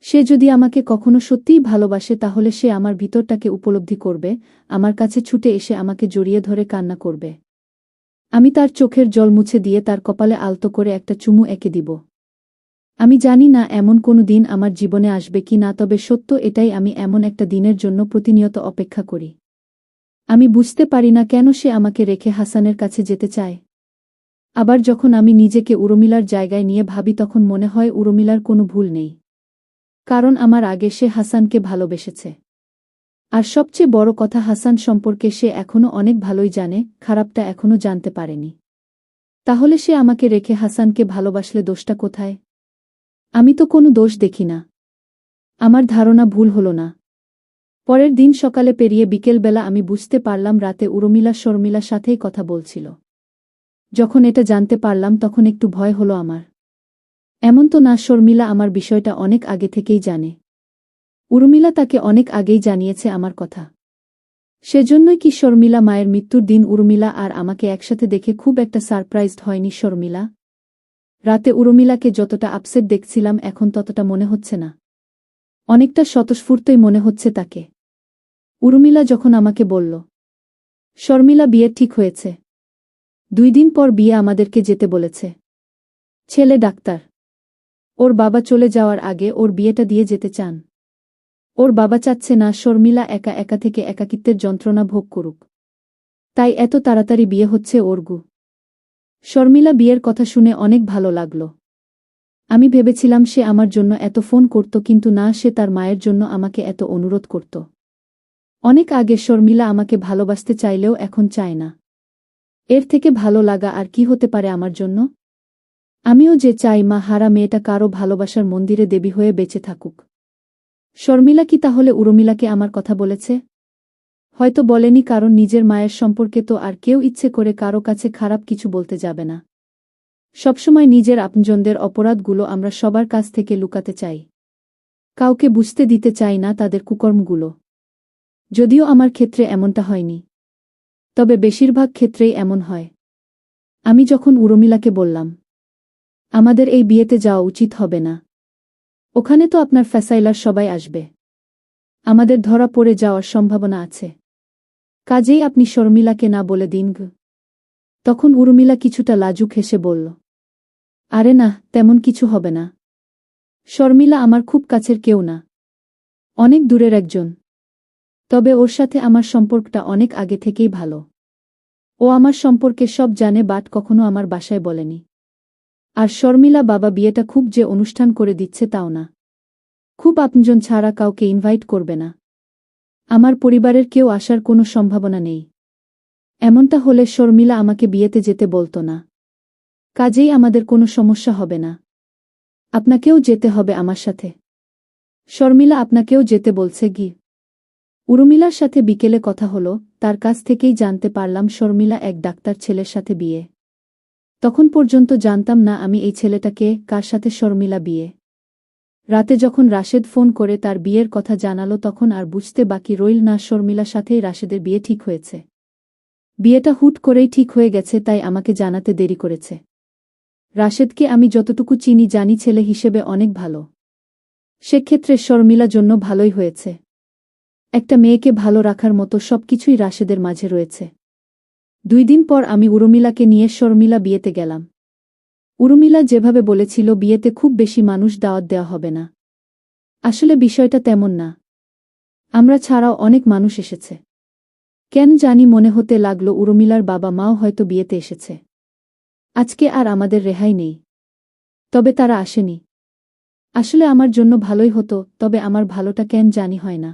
সে যদি আমাকে কখনো সত্যিই ভালোবাসে তাহলে সে আমার ভিতরটাকে উপলব্ধি করবে, আমার কাছে ছুটে এসে আমাকে জড়িয়ে ধরে কান্না করবে। আমি তার চোখের জল মুছে দিয়ে তার কপালে আলতো করে একটা চুমু এঁকে দিব। আমি জানি না এমন কোনো দিন আমার জীবনে আসবে কি না, তবে সত্য এটাই, আমি এমন একটা দিনের জন্য প্রতিনিয়ত অপেক্ষা করি। আমি বুঝতে পারি না কেন সে আমাকে রেখে হাসানের কাছে যেতে চায়। আবার যখন আমি নিজেকে উর্মিলার জায়গায় নিয়ে ভাবি তখন মনে হয় উর্মিলার কোনো ভুল নেই। কারণ আমার আগে সে হাসানকে ভালোবেসেছে। আর সবচেয়ে বড় কথা, হাসান সম্পর্কে সে এখনো অনেক ভালোই জানে, খারাপটা এখনো জানতে পারেনি। তাহলে সে আমাকে রেখে হাসানকে ভালোবাসলে দোষটা কোথায়? আমি তো কোনো দোষ দেখি না। আমার ধারণা ভুল হলো না। পরের দিন সকালে পেরিয়ে বিকেলবেলা আমি বুঝতে পারলাম রাতে উর্মিলা শর্মিলার সাথেই কথা বলছিল। যখন এটা জানতে পারলাম তখন একটু ভয় হলো আমার। এমন তো না শর্মিলা আমার বিষয়টা অনেক আগে থেকেই জানে। উর্মিলা তাকে অনেক আগেই জানিয়েছে আমার কথা। সেজন্যই কি শর্মিলা মায়ের মৃত্যুর দিন উর্মিলা আর আমাকে একসাথে দেখে খুব একটা সারপ্রাইজড হয়নি শর্মিলা? রাতে উর্মিলাকে যতটা আপসেট দেখছিলাম এখন ততটা মনে হচ্ছে না। অনেকটা স্বতঃস্ফূর্তই মনে হচ্ছে তাকে। উর্মিলা যখন আমাকে বলল, শর্মিলা বিয়ে ঠিক হয়েছে, 2 দিন পর বিয়ে আমাদেরকে যেতে বলেছে। ছেলে ডাক্তার। ওর বাবা চলে যাওয়ার আগে ওর বিয়েটা দিয়ে যেতে চান। ওর বাবা চাচ্ছে না শর্মিলা একা একা থেকে একাকিত্বের যন্ত্রণা ভোগ করুক। তাই এত তাড়াতাড়ি বিয়ে হচ্ছে ওর গু। শর্মিলা বিয়ের কথা শুনে অনেক ভালো লাগল। আমি ভেবেছিলাম সে আমার জন্য এত ফোন করত, কিন্তু না, সে তার মায়ের জন্য আমাকে এত অনুরোধ করত। অনেক আগে শর্মিলা আমাকে ভালোবাসতে চাইলেও এখন চায় না। এর থেকে ভালো লাগা আর কি হতে পারে আমার জন্য? আমিও যে চাই মা হারা মেয়েটা কারো ভালোবাসার মন্দিরে দেবী হয়ে বেঁচে থাকুক। শর্মিলা কি তাহলে উর্মিলাকে আমার কথা বলেছে? হয়তো বলেনি, কারণ নিজের মায়ের সম্পর্কে তো আর কেউ ইচ্ছে করে কারো কাছে খারাপ কিছু বলতে যাবে না। সবসময় নিজের আপনজনদের অপরাধগুলো আমরা সবার কাছ থেকে লুকাতে চাই। কাউকে বুঝতে দিতে চাই না তাদের কুকর্মগুলো। যদিও আমার ক্ষেত্রে এমনটা হয়নি, তবে বেশিরভাগ ক্ষেত্রেই এমন হয়। আমি যখন উর্মিলাকে বললাম, আমাদের এই বিয়েতে যাওয়া উচিত হবে না, ওখানে তো আপনার ফ্যাসাইলার সবাই আসবে, আমাদের ধরা পড়ে যাওয়ার সম্ভাবনা আছে, কাজেই আপনি শর্মিলাকে না বলে দিন গো। তখন উর্মিলা কিছুটা লাজুক হেসে বলল, আরে না, তেমন কিছু হবে না। শর্মিলা আমার খুব কাছের কেউ না, অনেক দূরের একজন। তবে ওর সাথে আমার সম্পর্কটা অনেক আগে থেকেই ভালো। ও আমার সম্পর্কে সব জানে, বাট কখনো আমার বাসায় বলেনি। আর শর্মিলা বাবা বিয়েটা খুব যে অনুষ্ঠান করে দিচ্ছে তাও না, খুব আপনজন ছাড়া কাউকে ইনভাইট করবে না। আমার পরিবারের কেউ আসার কোনো সম্ভাবনা নেই। এমনটা হলে শর্মিলা আমাকে বিয়েতে যেতে বলতো না। কাজেই আমাদের কোনো সমস্যা হবে না। আপনাকেও যেতে হবে আমার সাথে। শর্মিলা আপনাকেও যেতে বলছে গি। উর্মিলার সাথে বিকেলে কথা হলো, তার কাছ থেকেই জানতে পারলাম শর্মিলা এক ডাক্তার ছেলের সাথে বিয়ে। তখন পর্যন্ত জানতাম না আমি এই ছেলেটাকে, কার সাথে শর্মিলা বিয়ে। রাতে যখন রাশেদ ফোন করে তার বিয়ের কথা জানালো তখন আর বুঝতে বাকি রইল না শর্মিলার সাথেই রাশেদের বিয়ে ঠিক হয়েছে। বিয়েটা হুট করেই ঠিক হয়ে গেছে, তাই আমাকে জানাতে দেরি করেছে। রাশেদকে আমি যতটুকু চিনি জানি ছেলে হিসেবে অনেক ভালো। সেক্ষেত্রে শর্মিলার জন্য ভালোই হয়েছে। একটা মেয়েকে ভালো রাখার মতো সবকিছুই রাশেদের মাঝে রয়েছে। 2 দিন পর আমি উর্মিলাকে নিয়ে শর্মিলা বিয়েতে গেলাম। উর্মিলা যেভাবে বলেছিল বিয়েতে খুব বেশি মানুষ দাওয়াত দেওয়া হবে না। আসলে বিষয়টা তেমন না। আমরা ছাড়াও অনেক মানুষ এসেছে। কেন জানি মনে হতে লাগলো উর্মিলার বাবা মাও হয়তো বিয়েতে এসেছে। আজকে আর আমাদের রেহাই নেই। তবে তারা আসেনি। আসলে আমার জন্য ভালোই হতো, তবে আমার ভালোটা কেন জানি হয় না।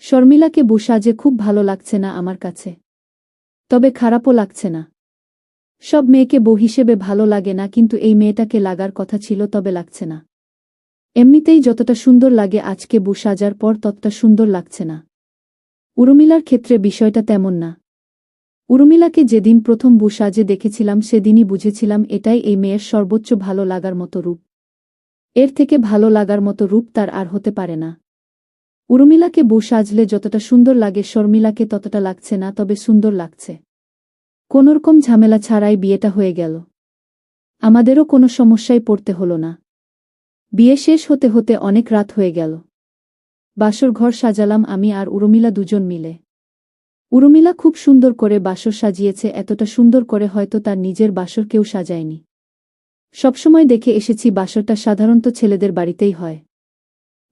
শর্মিলাকে সাজে খুব ভালো লাগছে না আমার কাছে। তবে খারাপও লাগছে না। সব মেয়েকে বউ হিসেবে ভালো লাগে না, কিন্তু এই মেয়েটাকে লাগার কথা ছিল, তবে লাগছে না। এমনিতেই যতটা সুন্দর লাগে আজকে সাজার পর ততটা সুন্দর লাগছে না। উর্মিলার ক্ষেত্রে বিষয়টা তেমন না। উর্মিলাকে যেদিন প্রথম সাজে দেখেছিলাম সেদিনই বুঝেছিলাম এটাই এই মেয়ের সর্বোচ্চ ভালো লাগার মতো রূপ। এর থেকে ভালো লাগার মতো রূপ তার আর হতে পারে না। উর্মিলাকে সাজলে যতটা সুন্দর লাগে শর্মিলাকে ততটা লাগছে না, তবে সুন্দর লাগছে। কোনোরকম ঝামেলা ছাড়াই বিয়েটা হয়ে গেল। আমাদেরও কোনো সমস্যায় পড়তে হলো না। বিয়ে শেষ হতে হতে অনেক রাত হয়ে গেল। বাসর ঘর সাজালাম আমি আর উর্মিলা দুজন মিলে। উর্মিলা খুব সুন্দর করে বাসর সাজিয়েছে, এতটা সুন্দর করে হয়তো তার নিজের বাসর কেউ সাজায়নি। সবসময় দেখে এসেছি বাসরটা সাধারণত ছেলেদের বাড়িতেই হয়।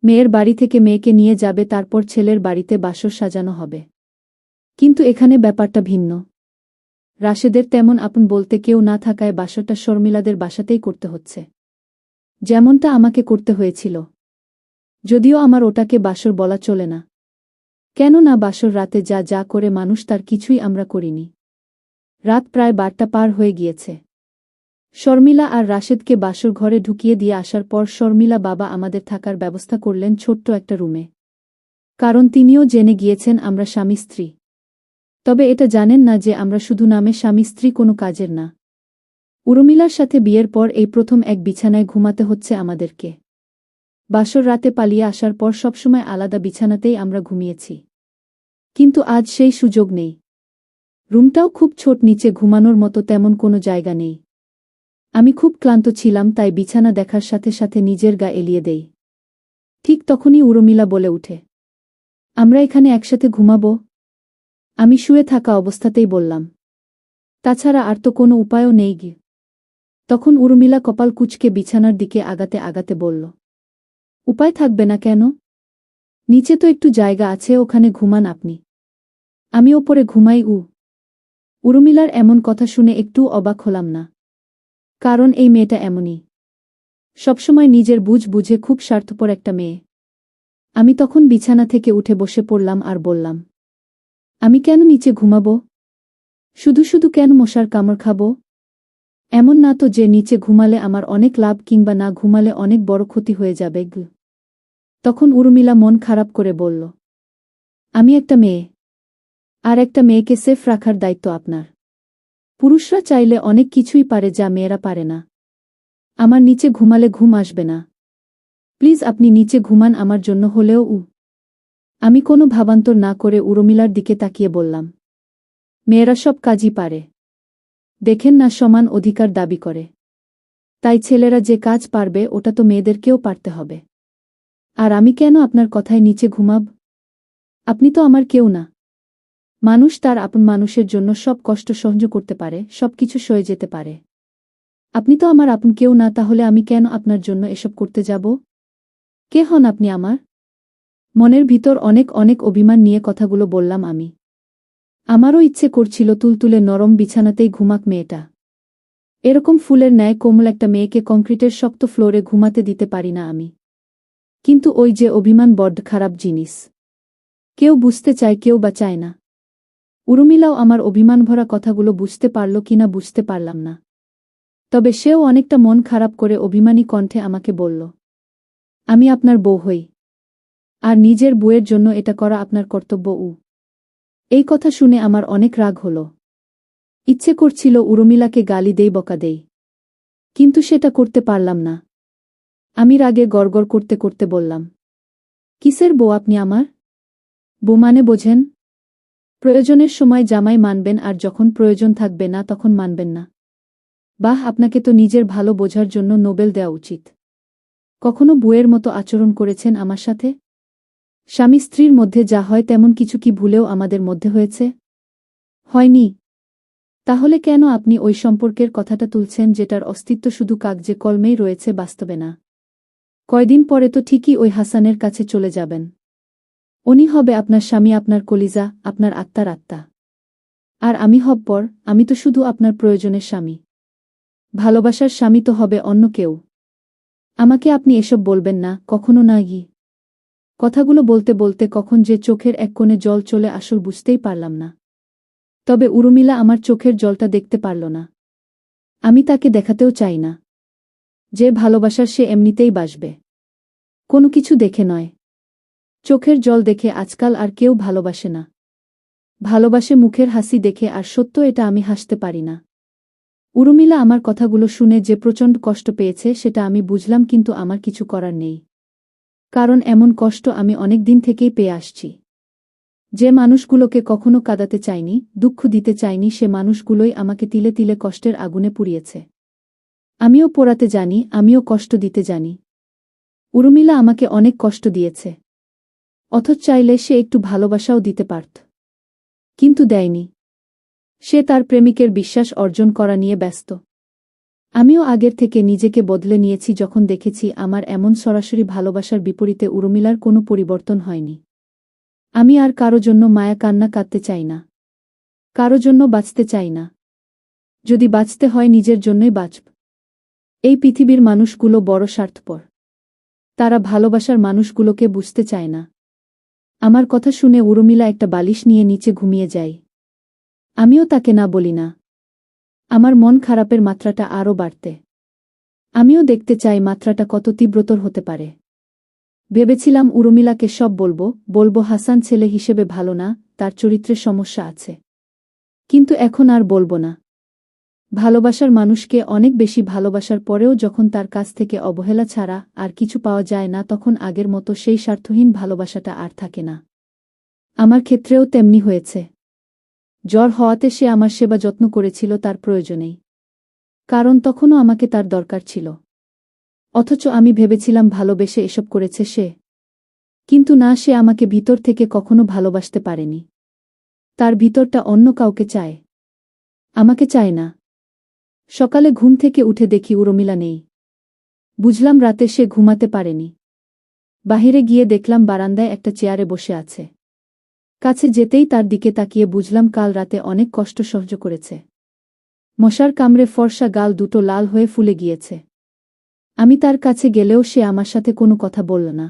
মেয়ের বাড়ি থেকে মেয়েকে নিয়ে যাবে, তারপর ছেলের বাড়িতে বাসর সাজানো হবে। কিন্তু এখানে ব্যাপারটা ভিন্ন। রাশেদের তেমন আপন বলতে কেউ না থাকায় বাসরটা শর্মিলাদের বাসাতেই করতে হচ্ছে। যেমনটা আমাকে করতে হয়েছিল। যদিও আমার ওটাকে বাসর বলা চলে না। কেননা বাসর রাতে যা যা করে মানুষ তার কিছুই আমরা করিনি। রাত প্রায় 12টা পার হয়ে গিয়েছে। শর্মিলা আর রাশেদকে বাসর ঘরে ঢুকিয়ে দিয়ে আসার পর শর্মিলা বাবা আমাদের থাকার ব্যবস্থা করলেন ছোট্ট একটা রুমে। কারণ তিনিও জেনে গিয়েছেন আমরা স্বামী স্ত্রী। তবে এটা জানেন না যে আমরা শুধু নামে স্বামী স্ত্রী, কোনো কাজের না। উর্মিলার সাথে বিয়ের পর এই প্রথম এক বিছানায় ঘুমাতে হচ্ছে আমাদেরকে। বাসর রাতে পালিয়ে আসার পর সবসময় আলাদা বিছানাতেই আমরা ঘুমিয়েছি। কিন্তু আজ সেই সুযোগ নেই। রুমটাও খুব ছোট, নিচে ঘুমানোর মতো তেমন কোনো জায়গা নেই। আমি খুব ক্লান্ত ছিলাম, তাই বিছানা দেখার সাথে সাথে নিজের গা এলিয়ে দেই। ঠিক তখনই উর্মিলা বলে উঠে, আমরা এখানে একসাথে ঘুমাবো? আমি শুয়ে থাকা অবস্থাতেই বললাম, তাছাড়া আর তো কোনো উপায়ও নেই গি। তখন উর্মিলা কপাল কুঁচকে বিছানার দিকে আগাতে আগাতে বলল, উপায় থাকবে না কেন? নিচে তো একটু জায়গা আছে, ওখানে ঘুমান আপনি। আমি ওপরে ঘুমাই। উর্মিলার এমন কথা শুনে একটু অবাক হলাম না। কারণ এই মেয়েটা এমনই। সবসময় নিজের বুঝে খুব স্বার্থপর একটা মেয়ে। আমি তখন বিছানা থেকে উঠে বসে পড়লাম আর বললাম, আমি কেন নিচে ঘুমাবো? শুধু শুধু কেন মশার কামড় খাবো? এমন না তো যে নিচে ঘুমালে আমার অনেক লাভ, কিংবা না ঘুমালে অনেক বড় ক্ষতি হয়ে যাবে। তখন উর্মিলা মন খারাপ করে বলল, আমি একটা মেয়ে। আর একটা মেয়েকে সেফ রাখার দায়িত্ব আপনার। পুরুষরা চাইলে অনেক কিছুই পারে যা মেয়েরা পারে না। আমার নিচে ঘুমালে ঘুম আসবে না। প্লিজ আপনি নিচে ঘুমান আমার জন্য হলেও। আমি কোনো ভাবান্তর না করে উর্মিলার দিকে তাকিয়ে বললাম, মেয়েরা সব কাজই পারে। দেখেন না সমান অধিকার দাবি করে। তাই ছেলেরা যে কাজ পারবে ওটা তো মেয়েদেরকেও পারতে হবে। আর আমি কেন আপনার কথায় নিচে ঘুমাব? আপনি তো আমার কেউ না। মানুষ তার আপন মানুষের জন্য সব কষ্ট সহ্য করতে পারে, সবকিছু সয়ে যেতে পারে। আপনি তো আমার আপন কেউ না, তাহলে আমি কেন আপনার জন্য এসব করতে যাব? কে হন আপনি আমার? মনের ভিতর অনেক অনেক অভিমান নিয়ে কথাগুলো বললাম আমি। আমারও ইচ্ছে করছিল তুলতুলে নরম বিছানাতেই ঘুমাক মেয়েটা। এরকম ফুলের ন্যায় কোমল একটা মেয়েকে কংক্রিটের শক্ত ফ্লোরে ঘুমাতে দিতে পারি না আমি। কিন্তু ওই যে অভিমান বড্ড খারাপ জিনিস। কেউ বুঝতে চায়, কেউ বা চায় না। উর্মিলাও আমার অভিমানভরা কথাগুলো বুঝতে পারল কিনা বুঝতে পারলাম না। তবে সেও অনেকটা মন খারাপ করে অভিমানী কণ্ঠে আমাকে বলল, আমি আপনার বউ হই। আর নিজের বউয়ের জন্য এটা করা আপনার কর্তব্য। এই কথা শুনে আমার অনেক রাগ হল। ইচ্ছে করছিল উর্মিলাকে গালি দেই, বকা দেই। কিন্তু সেটা করতে পারলাম না। আমি রাগে গড়গড় করতে করতে বললাম, কিসের বউ আপনি আমার? বউ মানে বোঝেন? প্রয়োজনের সময় জামাই মানবেন আর যখন প্রয়োজন থাকবে না তখন মানবেন না। বাহ, আপনাকে তো নিজের ভালো বোঝার জন্য নোবেল দেওয়া উচিত। কখনো বউয়ের মতো আচরণ করেছেন আমার সাথে? স্বামী স্ত্রীর মধ্যে যা হয় তেমন কিছু কি ভুলেও আমাদের মধ্যে হয়েছে? হয়নি। তাহলে কেন আপনি ওই সম্পর্কের কথাটা তুলছেন যেটার অস্তিত্ব শুধু কাগজে কলমেই রয়েছে, বাস্তবে না? কয়দিন পরে তো ঠিকই ওই হাসানের কাছে চলে যাবেন। উনি হবে আপনার স্বামী, আপনার কলিজা, আপনার আত্মার আত্মা। আর আমি হব পর, আমি তো শুধু আপনার প্রয়োজনের স্বামী। ভালোবাসার স্বামী তো হবে অন্য কেউ। আমাকে আপনি এসব বলবেন না, কখনো না। কথাগুলো বলতে বলতে কখন যে চোখের এক কোণে জল চলে আসল বুঝতেই পারলাম না। তবে উর্মিলা আমার চোখের জলটা দেখতে পারল না। আমি তাকে দেখাতেও চাই না। যে ভালোবাসার সে এমনিতেই বাসবে, কোনো কিছু দেখে নয়। চোখের জল দেখে আজকাল আর কেউ ভালোবাসে না। ভালোবাসে মুখের হাসি দেখে, আর সত্য এটা আমি হাসতে পারি না। উর্মিলা আমার কথাগুলো শুনে যে প্রচণ্ড কষ্ট পেয়েছে সেটা আমি বুঝলাম, কিন্তু আমার কিছু করার নেই। কারণ এমন কষ্ট আমি অনেক দিন থেকেই পেয়ে আসছি। যে মানুষগুলোকে কখনো কাঁদাতে চাইনি, দুঃখ দিতে চাইনি, সে মানুষগুলোই আমাকে তিলে তিলে কষ্টের আগুনে পুড়িয়েছে। আমিও পোড়াতে জানি, আমিও কষ্ট দিতে জানি। উর্মিলা আমাকে অনেক কষ্ট দিয়েছে। অথচ চাইলে সে একটু ভালোবাসাও দিতে পারত, কিন্তু দেয়নি। সে তার প্রেমিকের বিশ্বাস অর্জন করা নিয়ে ব্যস্ত। আমিও আগের থেকে নিজেকে বদলে নিয়েছি যখন দেখেছি আমার এমন সরাসরি ভালোবাসার বিপরীতে উর্মিলার কোনো পরিবর্তন হয়নি। আমি আর কারো জন্য মায়া কান্না কাঁদতে চাই না। কারো জন্য বাঁচতে চাই না। যদি বাঁচতে হয় নিজের জন্যই বাঁচব। এই পৃথিবীর মানুষগুলো বড় স্বার্থপর। তারা ভালোবাসার মানুষগুলোকে বুঝতে চায় না। আমার কথা শুনে উর্মিলা একটা বালিশ নিয়ে নিচে ঘুমিয়ে যায়। আমিও তাকে না বলি না। আমার মন খারাপের মাত্রাটা আরও বাড়তে। আমিও দেখতে চাই মাত্রাটা কত তীব্রতর হতে পারে। ভেবেছিলাম উর্মিলাকে সব বলবো হাসান ছেলে হিসেবে ভালো না, তার চরিত্রের সমস্যা আছে। কিন্তু এখন আর বলবো না। ভালোবাসার মানুষকে অনেক বেশি ভালোবাসার পরেও যখন তার কাছ থেকে অবহেলা ছাড়া আর কিছু পাওয়া যায় না, তখন আগের মতো সেই স্বার্থহীন ভালোবাসাটা আর থাকে না। আমার ক্ষেত্রেও তেমনি হয়েছে। জ্বর হওয়াতে সে আমার সেবা যত্ন করেছিল তার প্রয়োজনেই। কারণ তখনও আমাকে তার দরকার ছিল। অথচ আমি ভেবেছিলাম ভালোবেসে এসব করেছে সে। কিন্তু না, সে আমাকে ভিতর থেকে কখনো ভালোবাসতে পারেনি। তার ভিতরটা অন্য কাউকে চায়, আমাকে চায় না। সকালে ঘুম থেকে উঠে দেখি উর্মিলা নেই। বুঝলাম রাতে সে ঘুমাতে পারেনি। বাহিরে গিয়ে দেখলাম বারান্দায় একটা চেয়ারে বসে আছে। কাছে যেতেই তার দিকে তাকিয়ে বুঝলাম কাল রাতে অনেক কষ্ট সহ্য করেছে। মশার কামড়ে ফর্সা গাল দুটো লাল হয়ে ফুলে গিয়েছে। আমি তার কাছে গেলেও সে আমার সাথে কোনো কথা বলল না।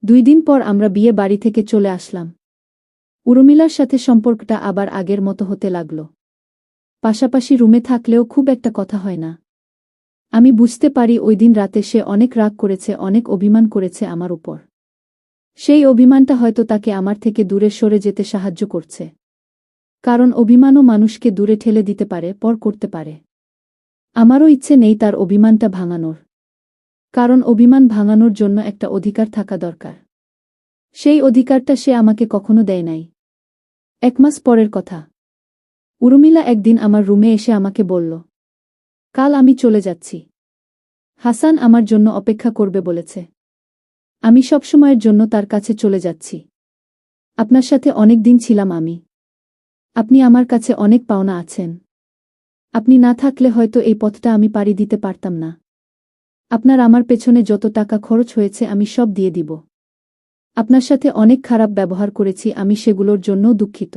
2 দিন পর আমরা বিয়ে বাড়ি থেকে চলে আসলাম। উর্মিলার সাথে সম্পর্কটা আবার আগের মতো হতে লাগল। পাশাপাশি রুমে থাকলেও খুব একটা কথা হয় না। আমি বুঝতে পারি ওই দিন রাতে সে অনেক রাগ করেছে, অনেক অভিমান করেছে আমার উপর। সেই অভিমানটা হয়তো তাকে আমার থেকে দূরে সরে যেতে সাহায্য করছে। কারণ অভিমানও মানুষকে দূরে ঠেলে দিতে পারে, পর করতে পারে। আমারও ইচ্ছে নেই তার অভিমানটা ভাঙানোর। কারণ অভিমান ভাঙানোর জন্য একটা অধিকার থাকা দরকার। সেই অধিকারটা সে আমাকে কখনো দেয় নাই। 1 মাস পরের কথা। উর্মিলা একদিন আমার রুমে এসে আমাকে বলল, কাল আমি চলে যাচ্ছি। হাসান আমার জন্য অপেক্ষা করবে বলেছে। আমি সবসময়ের জন্য তার কাছে চলে যাচ্ছি। আপনার সাথে অনেক দিন ছিলাম আমি। আপনি আমার কাছে অনেক পাওনা আছেন। আপনি না থাকলে হয়তো এই পথটা আমি পাড়ি দিতে পারতাম না। আপনার আমার পেছনে যত টাকা খরচ হয়েছে আমি সব দিয়ে দিব। আপনার সাথে অনেক খারাপ ব্যবহার করেছি, আমি সেগুলোর জন্যও দুঃখিত।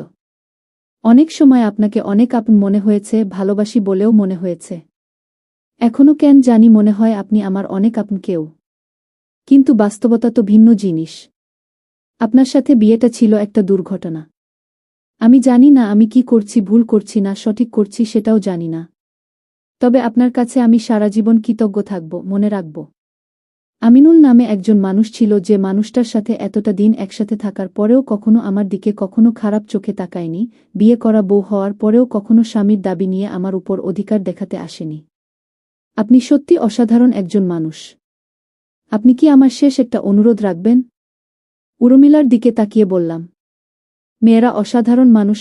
অনেক সময় আপনাকে অনেক আপন মনে হয়েছে, ভালোবাসি বলেও মনে হয়েছে। এখনো কেন জানি মনে হয় আপনি আমার অনেক আপন কেউ। কিন্তু বাস্তবতা তো ভিন্ন জিনিস। আপনার সাথে বিয়েটা ছিল একটা দুর্ঘটনা। আমি জানি না আমি কি করছি, ভুল করছি না সঠিক করছি সেটাও জানি না। তবে আপনার কাছে আমি সারা জীবন কৃতজ্ঞ থাকব, মনে রাখব। আমিনুল নামে একজন মানুষ ছিল, যে মানুষটার সাথে এতটা দিন একসাথে থাকার পরেও কখনো আমার দিকে কখনো খারাপ চোখে তাকায়নি, বিয়ে করা বউ হওয়ার পরেও কখনো স্বামীর দাবি নিয়ে আমার উপর অধিকার দেখাতে আসেনি। আপনি সত্যি অসাধারণ একজন মানুষ। আপনি কি আমার শেষ একটা অনুরোধ রাখবেন? উর্মিলার দিকে তাকিয়ে বললাম। মেয়েরা অসাধারণ মানুষ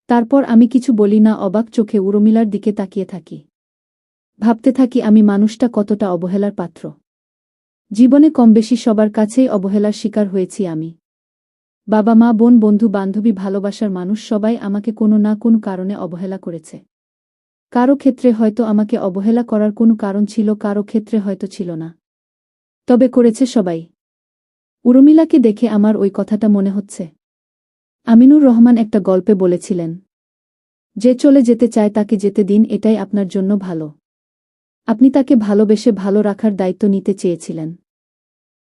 তারপর আমি কিছু বলি না, অবাক চোখে উর্মিলার দিকে তাকিয়ে থাকি। ভাবতে থাকি আমি মানুষটা কতটা অবহেলার পাত্র। জীবনে কমবেশি সবার কাছেই অবহেলার শিকার হয়েছি আমি। বাবা মা বোন বন্ধু বান্ধবী ভালোবাসার মানুষ সবাই আমাকে কোনো না কোনো কারণে অবহেলা করেছে। কারো ক্ষেত্রে হয়তো আমাকে অবহেলা করার কোনো কারণ ছিল, কারো ক্ষেত্রে হয়তো ছিল না। তবে করেছে সবাই। উর্মিলাকে দেখে আমার ওই কথাটা মনে হচ্ছে। আমিনুর রহমান একটা গল্পে বলেছিলেন, যে চলে যেতে চায় তাকে যেতে দিন, এটাই আপনার জন্য ভালো। আপনি তাকে ভালোবেসে ভালো রাখার দায়িত্ব নিতে চেয়েছিলেন,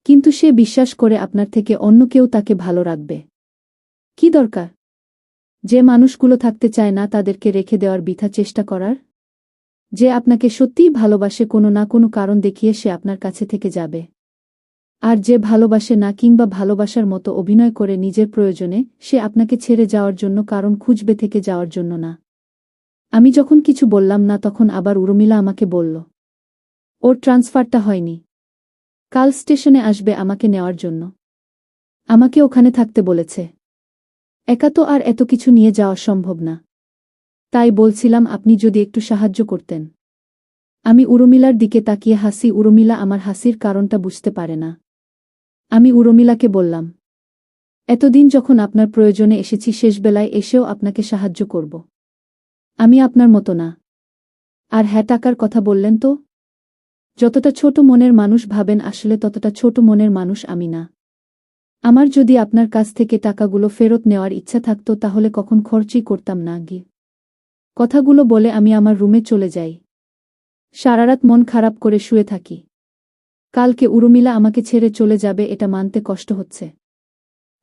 কিন্তু সে বিশ্বাস করে আপনার থেকে অন্য কেউ তাকে ভালো রাখবে। কি দরকার যে মানুষগুলো থাকতে চায় না তাদেরকে রেখে দেওয়ার বৃথা চেষ্টা করার? যে আপনাকে সত্যিই ভালোবাসে, কোনো না কোনো কারণ দেখিয়ে সে আপনার কাছে থেকে যাবে। আর যে ভালোবাসে না কিংবা ভালোবাসার মতো অভিনয় করে নিজের প্রয়োজনে, সে আপনাকে ছেড়ে যাওয়ার জন্য কারণ খুঁজবে, থেকে যাওয়ার জন্য না। আমি যখন কিছু বললাম না তখন আবার উর্মিলা আমাকে বলল, ওর ট্রান্সফারটা হয়নি, কাল স্টেশনে আসবে আমাকে নেওয়ার জন্য। আমাকে ওখানে থাকতে বলেছে। একা তো আর এত কিছু নিয়ে যাওয়া সম্ভব না। তাই বলছিলাম আপনি যদি একটু সাহায্য করতেন। আমি উর্মিলার দিকে তাকিয়ে হাসি। উর্মিলা আমার হাসির কারণটা বুঝতে পারে না। আমি উর্মিলাকে বললাম, এতদিন যখন আপনার প্রয়োজনে এসেছি, শেষবেলায় এসেও আপনাকে সাহায্য করব। আমি আপনার মতো না। আর হ্যাঁ, টাকার কথা বললেন তো? যতটা ছোট মনের মানুষ ভাবেন আসলে ততটা ছোট মনের মানুষ আমি না। আমার যদি আপনার কাছ থেকে টাকাগুলো ফেরত নেওয়ার ইচ্ছা থাকতো তাহলে কখন খরচই করতাম না। কথাগুলো বলে আমি আমার রুমে চলে যাই। সারারাত মন খারাপ করে শুয়ে থাকি। কালকে উর্মিলা আমাকে ছেড়ে চলে যাবে এটা মানতে কষ্ট হচ্ছে।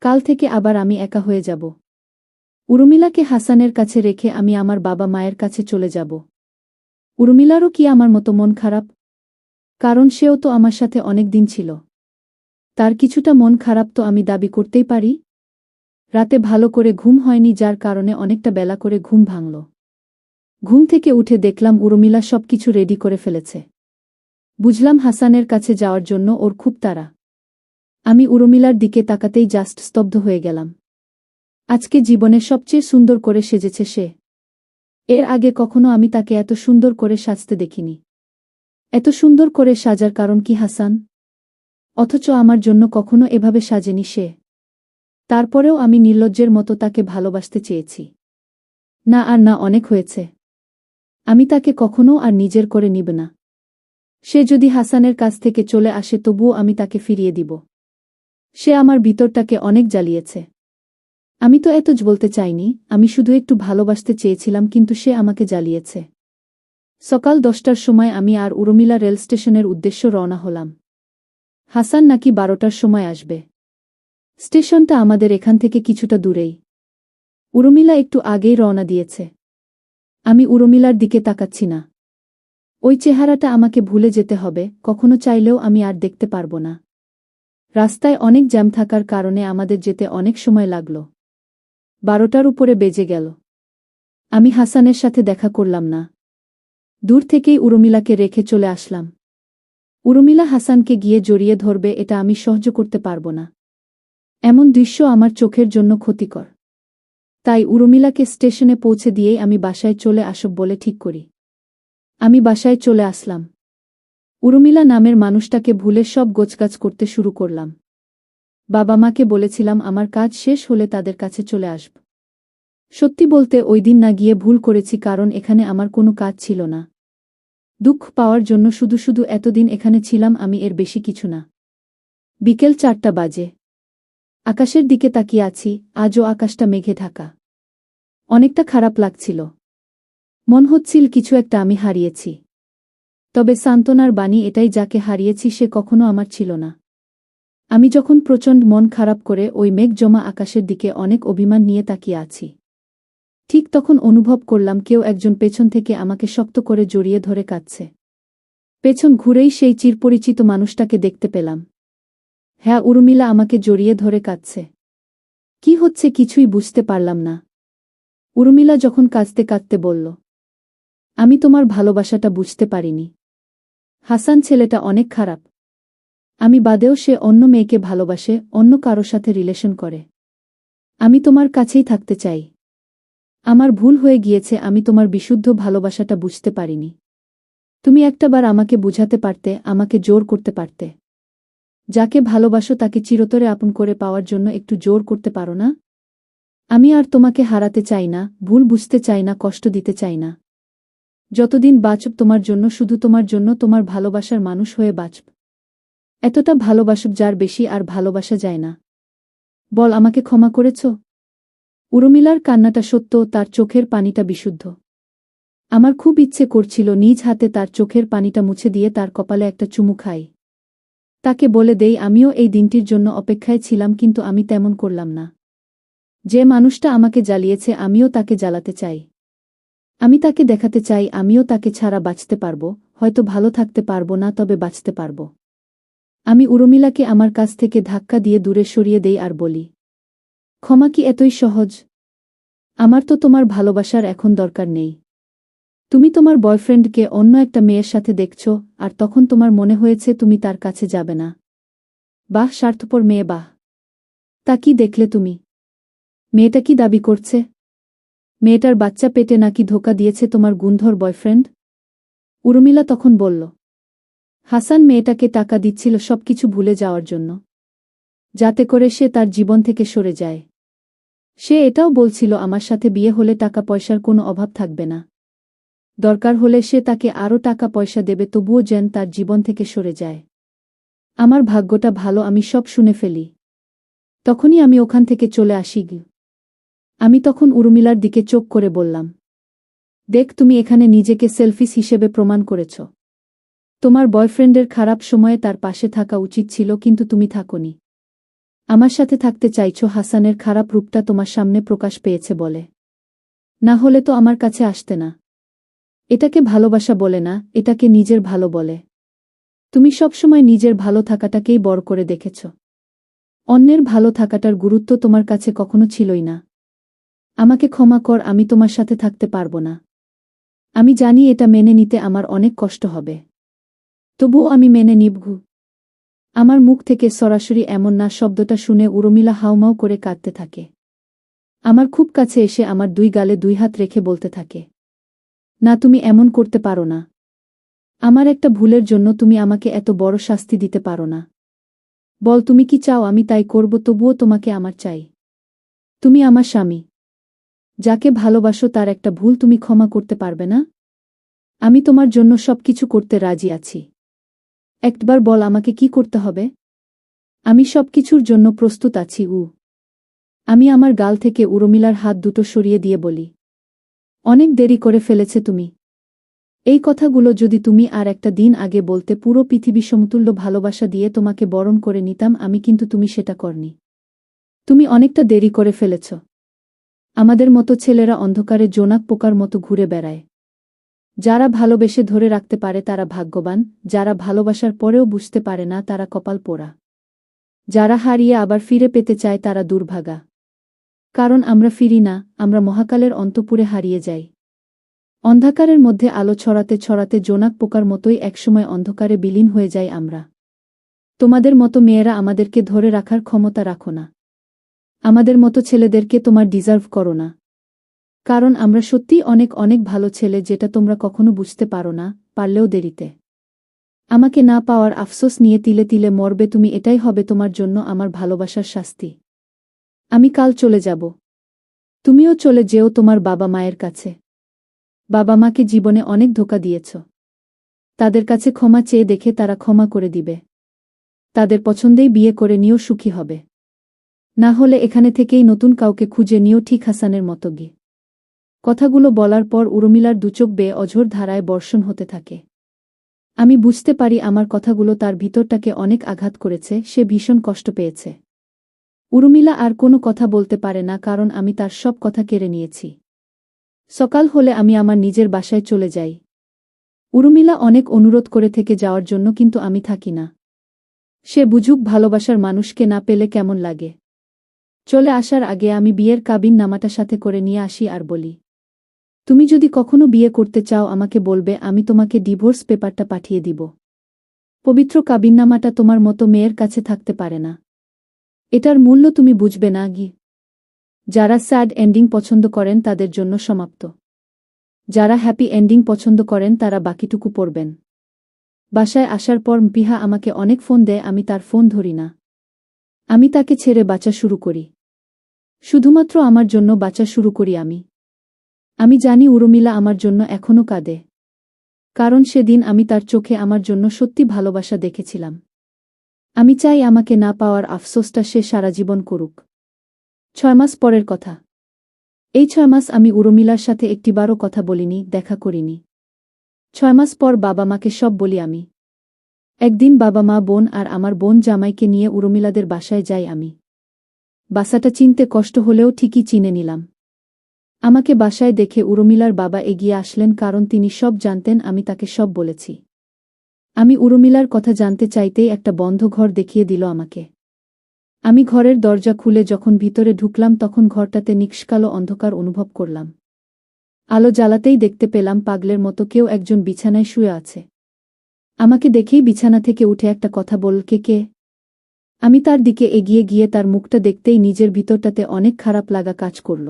কাল থেকে আবার আমি একা হয়ে যাব। উর্মিলাকে হাসানের কাছে রেখে আমি আমার বাবা মায়ের কাছে চলে যাব। উর্মিলারও কি আমার মতো মন খারাপ? কারণ সেও তো আমার সাথে অনেক দিন ছিল। তার কিছুটা মন খারাপ তো আমি দাবি করতেই পারি। রাতে ভালো করে ঘুম হয়নি, যার কারণে অনেকটা বেলা করে ঘুম ভাঙল। ঘুম থেকে উঠে দেখলাম উর্মিলা সবকিছু রেডি করে ফেলেছে। বুঝলাম হাসানের কাছে যাওয়ার জন্য ওর খুব তাড়া। আমি উর্মিলার দিকে তাকাতেই জাস্ট স্তব্ধ হয়ে গেলাম। আজকে জীবনে সবচেয়ে সুন্দর করে সেজেছে সে। এর আগে কখনো আমি তাকে এত সুন্দর করে সাজতে দেখিনি। এত সুন্দর করে সাজার কারণ কি হাসান? অথচ আমার জন্য কখনো এভাবে সাজেনি সে। তারপরেও আমি নির্লজ্জের মতো তাকে ভালোবাসতে চেয়েছি। না আর না, অনেক হয়েছে। আমি তাকে কখনো আর নিজের করে নিব না। সে যদি হাসানের কাছ থেকে চলে আসে তবুও আমি তাকে ফিরিয়ে দিব। সে আমার ভিতরটাকে অনেক জ্বালিয়েছে। আমি তো এত বলতে চাইনি, আমি শুধু একটু ভালোবাসতে চেয়েছিলাম, কিন্তু সে আমাকে জ্বালিয়েছে। সকাল 10টার সময় আমি আর উর্মিলা রেল স্টেশনের উদ্দেশ্য রওনা হলাম। হাসান নাকি 12টার সময় আসবে। স্টেশনটা আমাদের এখান থেকে কিছুটা দূরেই। উর্মিলা একটু আগেই রওনা দিয়েছে। আমি উর্মিলার দিকে তাকাচ্ছি না। ওই চেহারাটা আমাকে ভুলে যেতে হবে, কখনো চাইলেও আমি আর দেখতে পারব না। রাস্তায় অনেক জ্যাম থাকার কারণে আমাদের যেতে অনেক সময় লাগল। 12টার উপরে বেজে গেল। আমি হাসানের সাথে দেখা করলাম না। দূর থেকেই উর্মিলাকে রেখে চলে আসলাম। উর্মিলা হাসানকে গিয়ে জড়িয়ে ধরবে এটা আমি সহ্য করতে পারব না। এমন দৃশ্য আমার চোখের জন্য ক্ষতিকর। তাই উর্মিলাকে স্টেশনে পৌঁছে দিয়েই আমি বাসায় চলে আসব বলে ঠিক করি। আমি বাসায় চলে আসলাম। উর্মিলা নামের মানুষটাকে ভুলে সব গোছগাছ করতে শুরু করলাম। বাবা মাকে বলেছিলাম আমার কাজ শেষ হলে তাদের কাছে চলে আসব। সত্যি বলতে ওই দিন না গিয়ে ভুল করেছি, কারণ এখানে আমার কোনো কাজ ছিল না। দুঃখ পাওয়ার জন্য শুধু শুধু এতদিন এখানে ছিলাম আমি, এর বেশি কিছু না। বিকেল 4টা বাজে। আকাশের দিকে তাকিয়ে আছি, আজও আকাশটা মেঘে ঢাকা। অনেকটা খারাপ লাগছিল। মন হচ্ছিল কিছু একটা আমি হারিয়েছি। তবে সান্ত্বনার বাণী এটাই, যাকে হারিয়েছি সে কখনো আমার ছিল না। আমি যখন প্রচণ্ড মন খারাপ করে ওই মেঘ জমা আকাশের দিকে অনেক অভিমান নিয়ে তাকিয়ে আছি, ঠিক তখন অনুভব করলাম কেউ একজন পেছন থেকে আমাকে শক্ত করে জড়িয়ে ধরে কাঁদছে। পেছন ঘুরেই সেই চিরপরিচিত মানুষটাকে দেখতে পেলাম। হ্যাঁ, উর্মিলা আমাকে জড়িয়ে ধরে কাঁদছে। কি হচ্ছে কিছুই বুঝতে পারলাম না। উর্মিলা যখন কাঁদতে কাঁদতে বলল, আমি তোমার ভালোবাসাটা বুঝতে পারিনি। হাসান ছেলেটা অনেক খারাপ। আমি বাদেও সে অন্য মেয়েকে ভালোবাসে, অন্য কারো সাথে রিলেশন করে। আমি তোমার কাছেই থাকতে চাই। আমার ভুল হয়ে গিয়েছে, আমি তোমার বিশুদ্ধ ভালোবাসাটা বুঝতে পারিনি। তুমি একটাবার আমাকে বুঝাতে পারতে, আমাকে জোর করতে পারতে। যাকে ভালোবাসো তাকে চিরতরে আপন করে পাওয়ার জন্য একটু জোর করতে পারো না? আমি আর তোমাকে হারাতে চাই না, ভুল বুঝতে চাই না, কষ্ট দিতে চাই না। যতদিন বাঁচব তোমার জন্য, শুধু তোমার জন্য, তোমার ভালোবাসার মানুষ হয়ে বাঁচব। এতটা ভালোবাসব যার বেশি আর ভালোবাসা যায় না। বল, আমাকে ক্ষমা করেছ? উর্মিলার কান্নাটা সত্য, তার চোখের পানিটা বিশুদ্ধ। আমার খুব ইচ্ছে করছিল নিজ হাতে তার চোখের পানিটা মুছে দিয়ে তার কপালে একটা চুমু খাই। তাকে বলে দেই আমিও এই দিনটির জন্য অপেক্ষায় ছিলাম, কিন্তু আমি তেমন করলাম না। যে মানুষটা আমাকে জ্বালিয়েছে আমিও তাকে জ্বালাতে চাই। আমি তাকে দেখাতে চাই আমিও তাকে ছাড়া বাঁচতে পারব, হয়তো ভালো থাকতে পারব না, তবে বাঁচতে পারব। আমি উর্মিলাকে আমার কাছ থেকে ধাক্কা দিয়ে দূরে সরিয়ে দেই আর বলি, ক্ষমা কি এতই সহজ? আমার তো তোমার ভালোবাসার এখন দরকার নেই। তুমি তোমার বয়ফ্রেন্ডকে অন্য একটা মেয়ের সাথে দেখছ, আর তখন তোমার মনে হয়েছে তুমি তার কাছে যাবে না। বাহ, স্বার্থপর মেয়ে, বাহ! তা কি দেখলে তুমি? মেয়েটা কি দাবি করছে? মেয়েটার বাচ্চা পেটে নাকি ধোকা দিয়েছে তোমার গুণধর বয়ফ্রেন্ড? উর্মিলা তখন বলল, হাসান মেয়েটাকে টাকা দিচ্ছিল সবকিছু ভুলে যাওয়ার জন্য, যাতে করে সে তার জীবন থেকে সরে যায়। সে এটাও বলছিল আমার সাথে বিয়ে হলে টাকা পয়সার কোনো অভাব থাকবে না। দরকার হলে সে তাকে আরও টাকা পয়সা দেবে, তবুও যেন তার জীবন থেকে সরে যায়। আমার ভাগ্যটা ভালো, আমি সব শুনে ফেলি। তখনই আমি ওখান থেকে চলে আসি। আমি তখন উর্মিলার দিকে চোখ করে বললাম, দেখ, তুমি এখানে নিজেকে সেলফিশ হিসেবে প্রমাণ করেছ। তোমার বয়ফ্রেন্ডের খারাপ সময়ে তার পাশে থাকা উচিত ছিল, কিন্তু তুমি থাকোনি। আমার সাথে থাকতে চাইছো হাসানের খারাপ রূপটা তোমার সামনে প্রকাশ পেয়েছে বলে। না হলে তো আমার কাছে আসতে না। এটাকে ভালোবাসা বলে না, এটাকে নিজের ভালো বলে। তুমি সবসময় নিজের ভালো থাকাটাকেই বড় করে দেখেছ। অন্যের ভালো থাকাটার গুরুত্ব তোমার কাছে কখনো ছিলই না। আমাকে ক্ষমা কর, আমি তোমার সাথে থাকতে পারবো না। আমি জানি এটা মেনে নিতে আমার অনেক কষ্ট হবে। তবুও আমি মেনে নিব। আমার মুখ থেকে সরাসরি এমন না শব্দটা শুনে উর্মিলা হাউমাউ করে কাঁদতে থাকে। আমার খুব কাছে এসে আমার দুই গালে দুই হাত রেখে বলতে থাকে, না, তুমি এমন করতে পারো না। আমার একটা ভুলের জন্য তুমি আমাকে এত বড় শাস্তি দিতে পারো না। বল, তুমি কি চাও আমি তাই করব, তবুও তোমাকে আমার চাই। তুমি আমার স্বামী। যাকে ভালোবাসো তার একটা ভুল তুমি ক্ষমা করতে পারবে না? আমি তোমার জন্য সবকিছু করতে রাজি আছি। একবার বল আমাকে কি করতে হবে? আমি সবকিছুর জন্য প্রস্তুত আছি। আমি আমার গাল থেকে উর্মিলার হাত দুটো সরিয়ে দিয়ে বলি, অনেক দেরি করে ফেলেছে তুমি। এই কথাগুলো যদি তুমি আর একটা দিন আগে বলতে, পুরো পৃথিবী সমতুল্য ভালোবাসা দিয়ে তোমাকে বরণ করে নিতাম আমি, কিন্তু তুমি সেটা করনি। তুমি অনেকটা দেরি করে ফেলেছ। আমাদের মতো ছেলেরা অন্ধকারে জোনাক পোকার মতো ঘুরে বেড়ায়। যারা ভালোবেসে ধরে রাখতে পারে তারা ভাগ্যবান, যারা ভালোবাসার পরেও বুঝতে পারে না তারা কপাল পোড়া। যারা হারিয়ে আবার ফিরে পেতে চায় তারা দুর্ভাগা। কারণ আমরা ফিরি না, আমরা মহাকালের অন্তঃপুরে হারিয়ে যাই। অন্ধকারের মধ্যে আলো ছড়াতে ছড়াতে জোনাক পোকার মতোই একসময় অন্ধকারে বিলীন হয়ে যাই আমরা। তোমাদের মতো মেয়েরা আমাদেরকে ধরে রাখার ক্ষমতা রাখো না। আমাদের মতো ছেলেদেরকে তোমার ডিজার্ভ করো না। কারণ আমরা সত্যিই অনেক অনেক ভালো ছেলে, যেটা তোমরা কখনো বুঝতে পারো না, পারলেও দেরিতে। আমাকে না পাওয়ার আফসোস নিয়ে তিলে তিলে মরবে তুমি, এটাই হবে তোমার জন্য আমার ভালোবাসার শাস্তি। আমি কাল চলে যাব। তুমিও চলে যেও তোমার বাবা মায়ের কাছে। বাবা মাকে জীবনে অনেক ধোঁকা দিয়েছ। তাদের কাছে ক্ষমা চেয়ে দেখে তারা ক্ষমা করে দিবে। তাদের পছন্দেই বিয়ে করে নিও, সুখী হবে। না হলে এখানে থেকেই নতুন কাউকে খুঁজে নিও, ঠিক হাসানের মতো গিয়ে। কথাগুলো বলার পর উর্মিলার দুচোখ বেয়ে অঝোর ধারায় বর্ষণ হতে থাকে। আমি বুঝতে পারি আমার কথাগুলো তার ভিতরটাকে অনেক আঘাত করেছে, সে ভীষণ কষ্ট পেয়েছে। উর্মিলা আর কোনো কথা বলতে পারে না, কারণ আমি তার সব কথা কেড়ে নিয়েছি। সকাল হলে আমি আমার নিজের বাসায় চলে যাই। উর্মিলা অনেক অনুরোধ করে থেকে যাওয়ার জন্য, কিন্তু আমি থাকি না। সে বুঝুক ভালোবাসার মানুষকে না পেলে কেমন লাগে। চলে আসার আগে আমি বিয়ের কাবিন নামাটা সাথে করে নিয়ে আসি আর বলি, তুমি যদি কখনো বিয়ে করতে চাও আমাকে বলবে, আমি তোমাকে ডিভোর্স পেপারটা পাঠিয়ে দিব। পবিত্র কাবিননামাটা তোমার মতো মেয়ের কাছে থাকতে পারে না। এটার মূল্য তুমি বুঝবে না গি। যারা স্যাড এন্ডিং পছন্দ করেন তাদের জন্য সমাপ্ত। যারা হ্যাপি এন্ডিং পছন্দ করেন তারা বাকিটুকু পড়বেন। বাসায় আসার পর পিহা আমাকে অনেক ফোন দেয়, আমি তার ফোন ধরি না। আমি তাকে ছেড়ে বাঁচা শুরু করি। শুধুমাত্র আমার জন্য বাঁচা শুরু করি আমি। আমি জানি উর্মিলা আমার জন্য এখনো কাঁদে। কারণ সেদিন আমি তার চোখে আমার জন্য সত্যি ভালোবাসা দেখেছিলাম। আমি চাই আমাকে না পাওয়ার আফসোসটা সে সারা জীবন করুক। 6 মাস পরের কথা। এই 6 মাস আমি উর্মিলার সাথে একটিবারও কথা বলিনি, দেখা করিনি। 6 মাস পর বাবা মাকে সব বলি আমি। একদিন বাবা মা বোন আর আমার বোন জামাইকে নিয়ে উর্মিলাদের বাসায় যাই আমি। বাসাটা চিনতে কষ্ট হলেও ঠিকই চিনে নিলাম। আমাকে বাসায় দেখে উর্মিলার বাবা এগিয়ে আসলেন, কারণ তিনি সব জানতেন, আমি তাকে সব বলেছি। আমি উর্মিলার কথা জানতে চাইতেই একটা বন্ধ ঘর দেখিয়ে দিল আমাকে। আমি ঘরের দরজা খুলে যখন ভিতরে ঢুকলাম তখন ঘরটাতে নিষ্কালো অন্ধকার অনুভব করলাম। আলো জ্বালাতেই দেখতে পেলাম পাগলের মতো কেউ একজন বিছানায় শুয়ে আছে। আমাকে দেখেই বিছানা থেকে উঠে একটা কথা বলল, কে? আমি তার দিকে এগিয়ে গিয়ে তার মুখটা দেখতেই নিজের ভিতরটাতে অনেক খারাপ লাগা কাজ করল।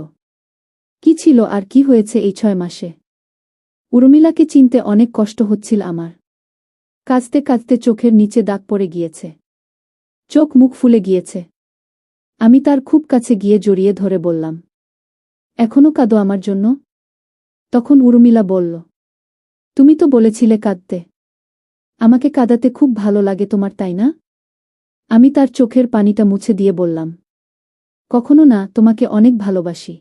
কি ছিল আর কি হয়েছে এই 6 মাসে? উর্মিলাকে চিনতে অনেক কষ্ট হচ্ছিল আমার। কাঁদতে কাঁদতে চোখের নিচে দাগ পড়ে গিয়েছে। চোখ মুখ ফুলে গিয়েছে। আমি তার খুব কাছে গিয়ে জড়িয়ে ধরে বললাম, এখনো কাঁদো আমার জন্য? তখন উর্মিলা বলল, তুমি তো বলেছিলে কাঁদতে। আমাকে কাঁদাতে খুব ভালো লাগে তোমার, তাই না? আমি তার চোখের পানিটা মুছে দিয়ে বললাম, কখনো না, তোমাকে অনেক ভালোবাসি।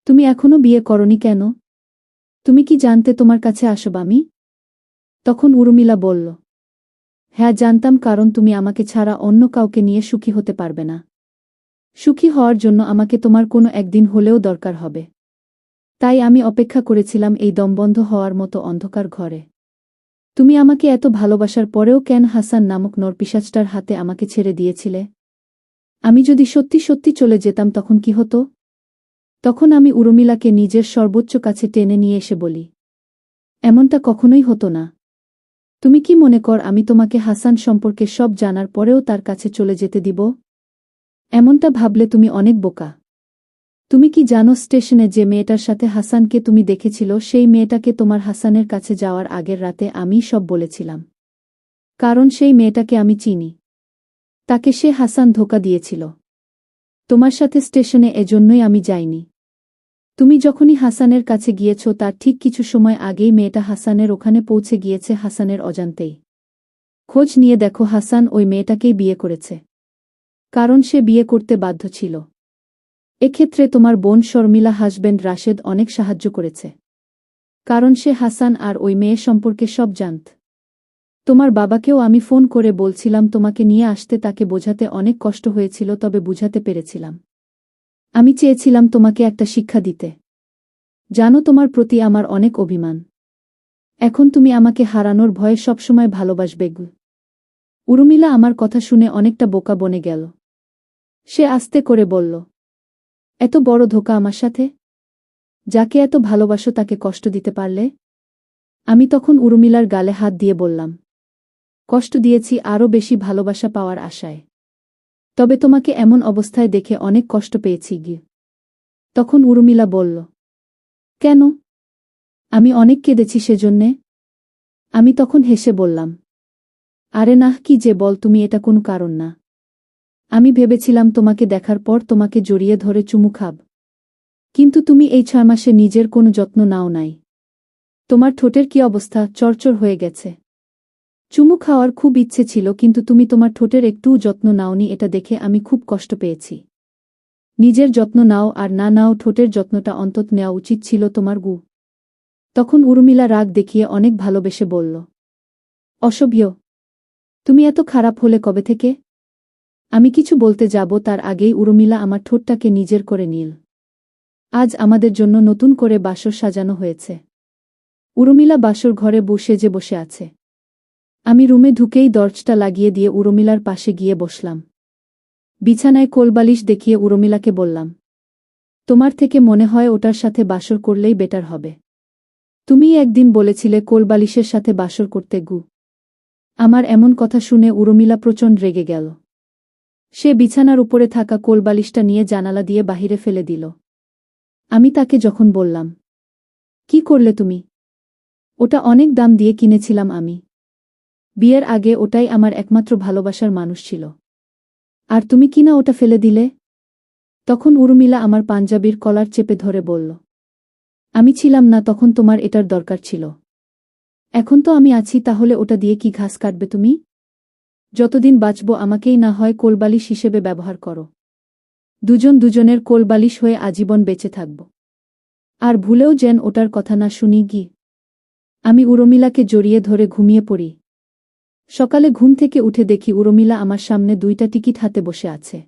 তুমি এখনো বিয়ে করনি কেন? তুমি কি জানতে তোমার কাছে আসব আমি? তখন উর্মিলা বলল, হ্যাঁ জানতাম, কারণ তুমি আমাকে ছাড়া অন্য কাউকে নিয়ে সুখী হতে পারবে না। সুখী হওয়ার জন্য আমাকে তোমার কোনো একদিন হলেও দরকার হবে। তাই আমি অপেক্ষা করেছিলাম এই দমবন্ধ হওয়ার মতো অন্ধকার ঘরে। তুমি আমাকে এত ভালোবাসার পরেও কেন হাসান নামক নরপিশাচটার হাতে আমাকে ছেড়ে দিয়েছিলে? আমি যদি সত্যি সত্যি চলে যেতাম তখন কি হতো? তখন আমি উর্মিলাকে নিজের সর্বোচ্চ কাছে টেনে নিয়ে এসে বলি, এমনটা কখনোই হতো না। তুমি কি মনে কর আমি তোমাকে হাসান সম্পর্কে সব জানার পরেও তার কাছে চলে যেতে দিব? এমনটা ভাবলে তুমি অনেক বোকা। তুমি কি জানো স্টেশনে যে মেয়েটার সাথে হাসানকে তুমি দেখেছিল, সেই মেয়েটাকে তোমার হাসানের কাছে যাওয়ার আগের রাতে আমিই সব বলেছিলাম। কারণ সেই মেয়েটাকে আমি চিনি। তাকে সে হাসান ধোঁকা দিয়েছিল। তোমার সাথে স্টেশনে এজন্যই আমি যাইনি। তুমি যখনই হাসানের কাছে গিয়েছ তার ঠিক কিছু সময় আগেই মেয়েটা হাসানের ওখানে পৌঁছে গিয়েছে হাসানের অজান্তেই। খোঁজ নিয়ে দেখো, হাসান ওই মেয়েটাকেই বিয়ে করেছে। কারণ সে বিয়ে করতে বাধ্য ছিল। এক্ষেত্রে তোমার বোন শর্মিলা হাসব্যান্ড রাশেদ অনেক সাহায্য করেছে। কারণ সে হাসান আর ওই মেয়ে সম্পর্কে সব জানত। তোমার বাবাকেও আমি ফোন করে বলছিলাম তোমাকে নিয়ে আসতে, তাকে বোঝাতে অনেক কষ্ট হয়েছিল, তবে বুঝাতে পেরেছিলাম। আমি চেয়েছিলাম তোমাকে একটা শিক্ষা দিতে। জানো, তোমার প্রতি আমার অনেক অভিমান। এখন তুমি আমাকে হারানোর ভয়ে সবসময় ভালোবাসবে। উর্মিলা আমার কথা শুনে অনেকটা বোকা বনে গেল। সে আস্তে করে বলল, এত বড় ধোঁকা আমার সাথে? যাকে এত ভালোবাসো তাকে কষ্ট দিতে পারলে? আমি তখন উর্মিলার গালে হাত দিয়ে বললাম, কষ্ট দিয়েছি আরও বেশি ভালোবাসা পাওয়ার আশায়। তবে তোমাকে এমন অবস্থায় দেখে অনেক কষ্ট পেয়েছি। তখন উর্মিলা বলল, কেন? আমি অনেক কেঁদেছি সেজন্যে? আমি তখন হেসে বললাম, আরে নাহ, কি যে বল তুমি, এটা কোনো কারণ না। আমি ভেবেছিলাম তোমাকে দেখার পর তোমাকে জড়িয়ে ধরে চুমু খাব। কিন্তু তুমি এই 6 মাসে নিজের কোনো যত্ন নাও নাই। তোমার ঠোঁটের কি অবস্থা, চরচর হয়ে গেছে। চুমু খাওয়ার খুব ইচ্ছে ছিল, কিন্তু তুমি তোমার ঠোঁটের একটুও যত্ন নাওনি, এটা দেখে আমি খুব কষ্ট পেয়েছি। নিজের যত্ন নাও আর না নাও, ঠোঁটের যত্নটা অন্তত নেওয়া উচিত ছিল তোমার। তখন উর্মিলা রাগ দেখিয়ে অনেক ভালোবেসে বলল, অসভ্য! তুমি এত খারাপ হলে কবে থেকে? আমি কিছু বলতে যাব তার আগেই উর্মিলা আমার ঠোঁটটাকে নিজের করে নিল। আজ আমাদের জন্য নতুন করে বাসর সাজানো হয়েছে। উর্মিলা বাসর ঘরে বসে আছে। আমি রুমে ঢুকেই দরজাটা লাগিয়ে দিয়ে উর্মিলার পাশে গিয়ে বসলাম। বিছানায় কোলবালিশ দেখিয়ে উর্মিলাকে বললাম, তোমার থেকে মনে হয় ওটার সাথে বাসর করলেই বেটার হবে। তুমি একদিন বলেছিলে কোলবালিশের সাথে বাসর করতে। আমার এমন কথা শুনে উর্মিলা প্রচণ্ড রেগে গেল। সে বিছানার উপরে থাকা কোলবালিশটা নিয়ে জানালা দিয়ে বাহিরে ফেলে দিল। আমি তাকে যখন বললাম, কি করলে তুমি? ওটা অনেক দাম দিয়ে কিনেছিলাম আমি। বিয়ের আগে ওটাই আমার একমাত্র ভালোবাসার মানুষ ছিল। আর তুমি কিনা ওটা ফেলে দিলে? তখন উর্মিলা আমার পাঞ্জাবির কলার চেপে ধরে বলল, আমি ছিলাম না তখন তোমার এটার দরকার ছিল। এখন তো আমি আছি, তাহলে ওটা দিয়ে কি ঘাস কাটবে তুমি? যতদিন বাঁচব আমাকেই না হয় কোলবালিশ হিসেবে ব্যবহার করো। দুজন দুজনের কোলবালিশ হয়ে আজীবন বেঁচে থাকব। আর ভুলেও যেন ওটার কথা না শুনি গি। আমি উর্মিলাকে জড়িয়ে ধরে ঘুমিয়ে পড়ি। সকালে ঘুম থেকে উঠে দেখি উর্মিলা আমার সামনে 2টা টিকিট হাতে বসে আছে।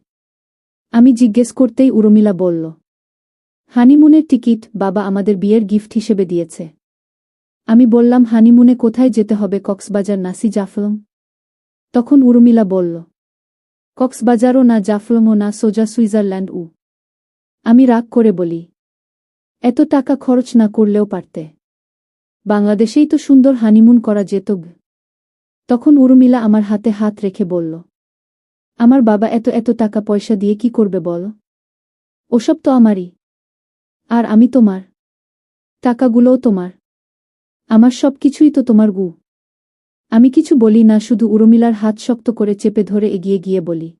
আমি জিজ্ঞেস করতেই উর্মিলা বলল, হানিমুনের টিকিট বাবা আমাদের বিয়ের গিফট হিসেবে দিয়েছে। আমি বললাম, হানিমুনে কোথায় যেতে হবে? কক্সবাজার না জাফলং? তখন উর্মিলা বলল, কক্সবাজারও না জাফলংও না, সোজা সুইজারল্যান্ড। আমি রাগ করে বলি, এত টাকা খরচ না করলেও পারতে। বাংলাদেশেই তো সুন্দর হানিমুন করা যেত। তখন উর্মিলা আমার হাতে হাত রেখে বলল, আমার বাবা এত এত টাকা পয়সা দিয়ে কি করবে বল? ওসব তো আমারই। আর আমি তোমার। টাকাগুলোও তোমার। আমার সব কিছুই তো তোমার গু। আমি কিছু বলি না, শুধু উর্মিলার হাত শক্ত করে চেপে ধরে এগিয়ে গিয়ে বলি,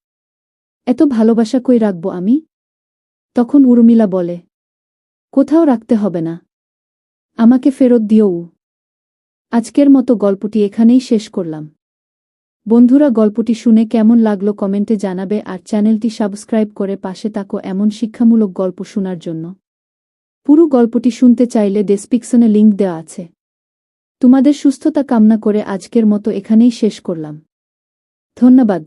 এত ভালোবাসা কই রাখবো আমি? তখন উর্মিলা বলে, কোথাও রাখতে হবে না, আমাকে ফেরত দিও। আজকের মতো গল্পটি এখানেই শেষ করলাম। বন্ধুরা, গল্পটি শুনে কেমন লাগলো কমেন্টে জানাবে, আর চ্যানেলটি সাবস্ক্রাইব করে পাশে থাকো এমন শিক্ষামূলক গল্প শোনার জন্য। পুরো গল্পটি শুনতে চাইলে ডেসক্রিপশনে লিংক দেওয়া আছে। তোমাদের সুস্থতা কামনা করে আজকের মতো এখানেই শেষ করলাম। ধন্যবাদ।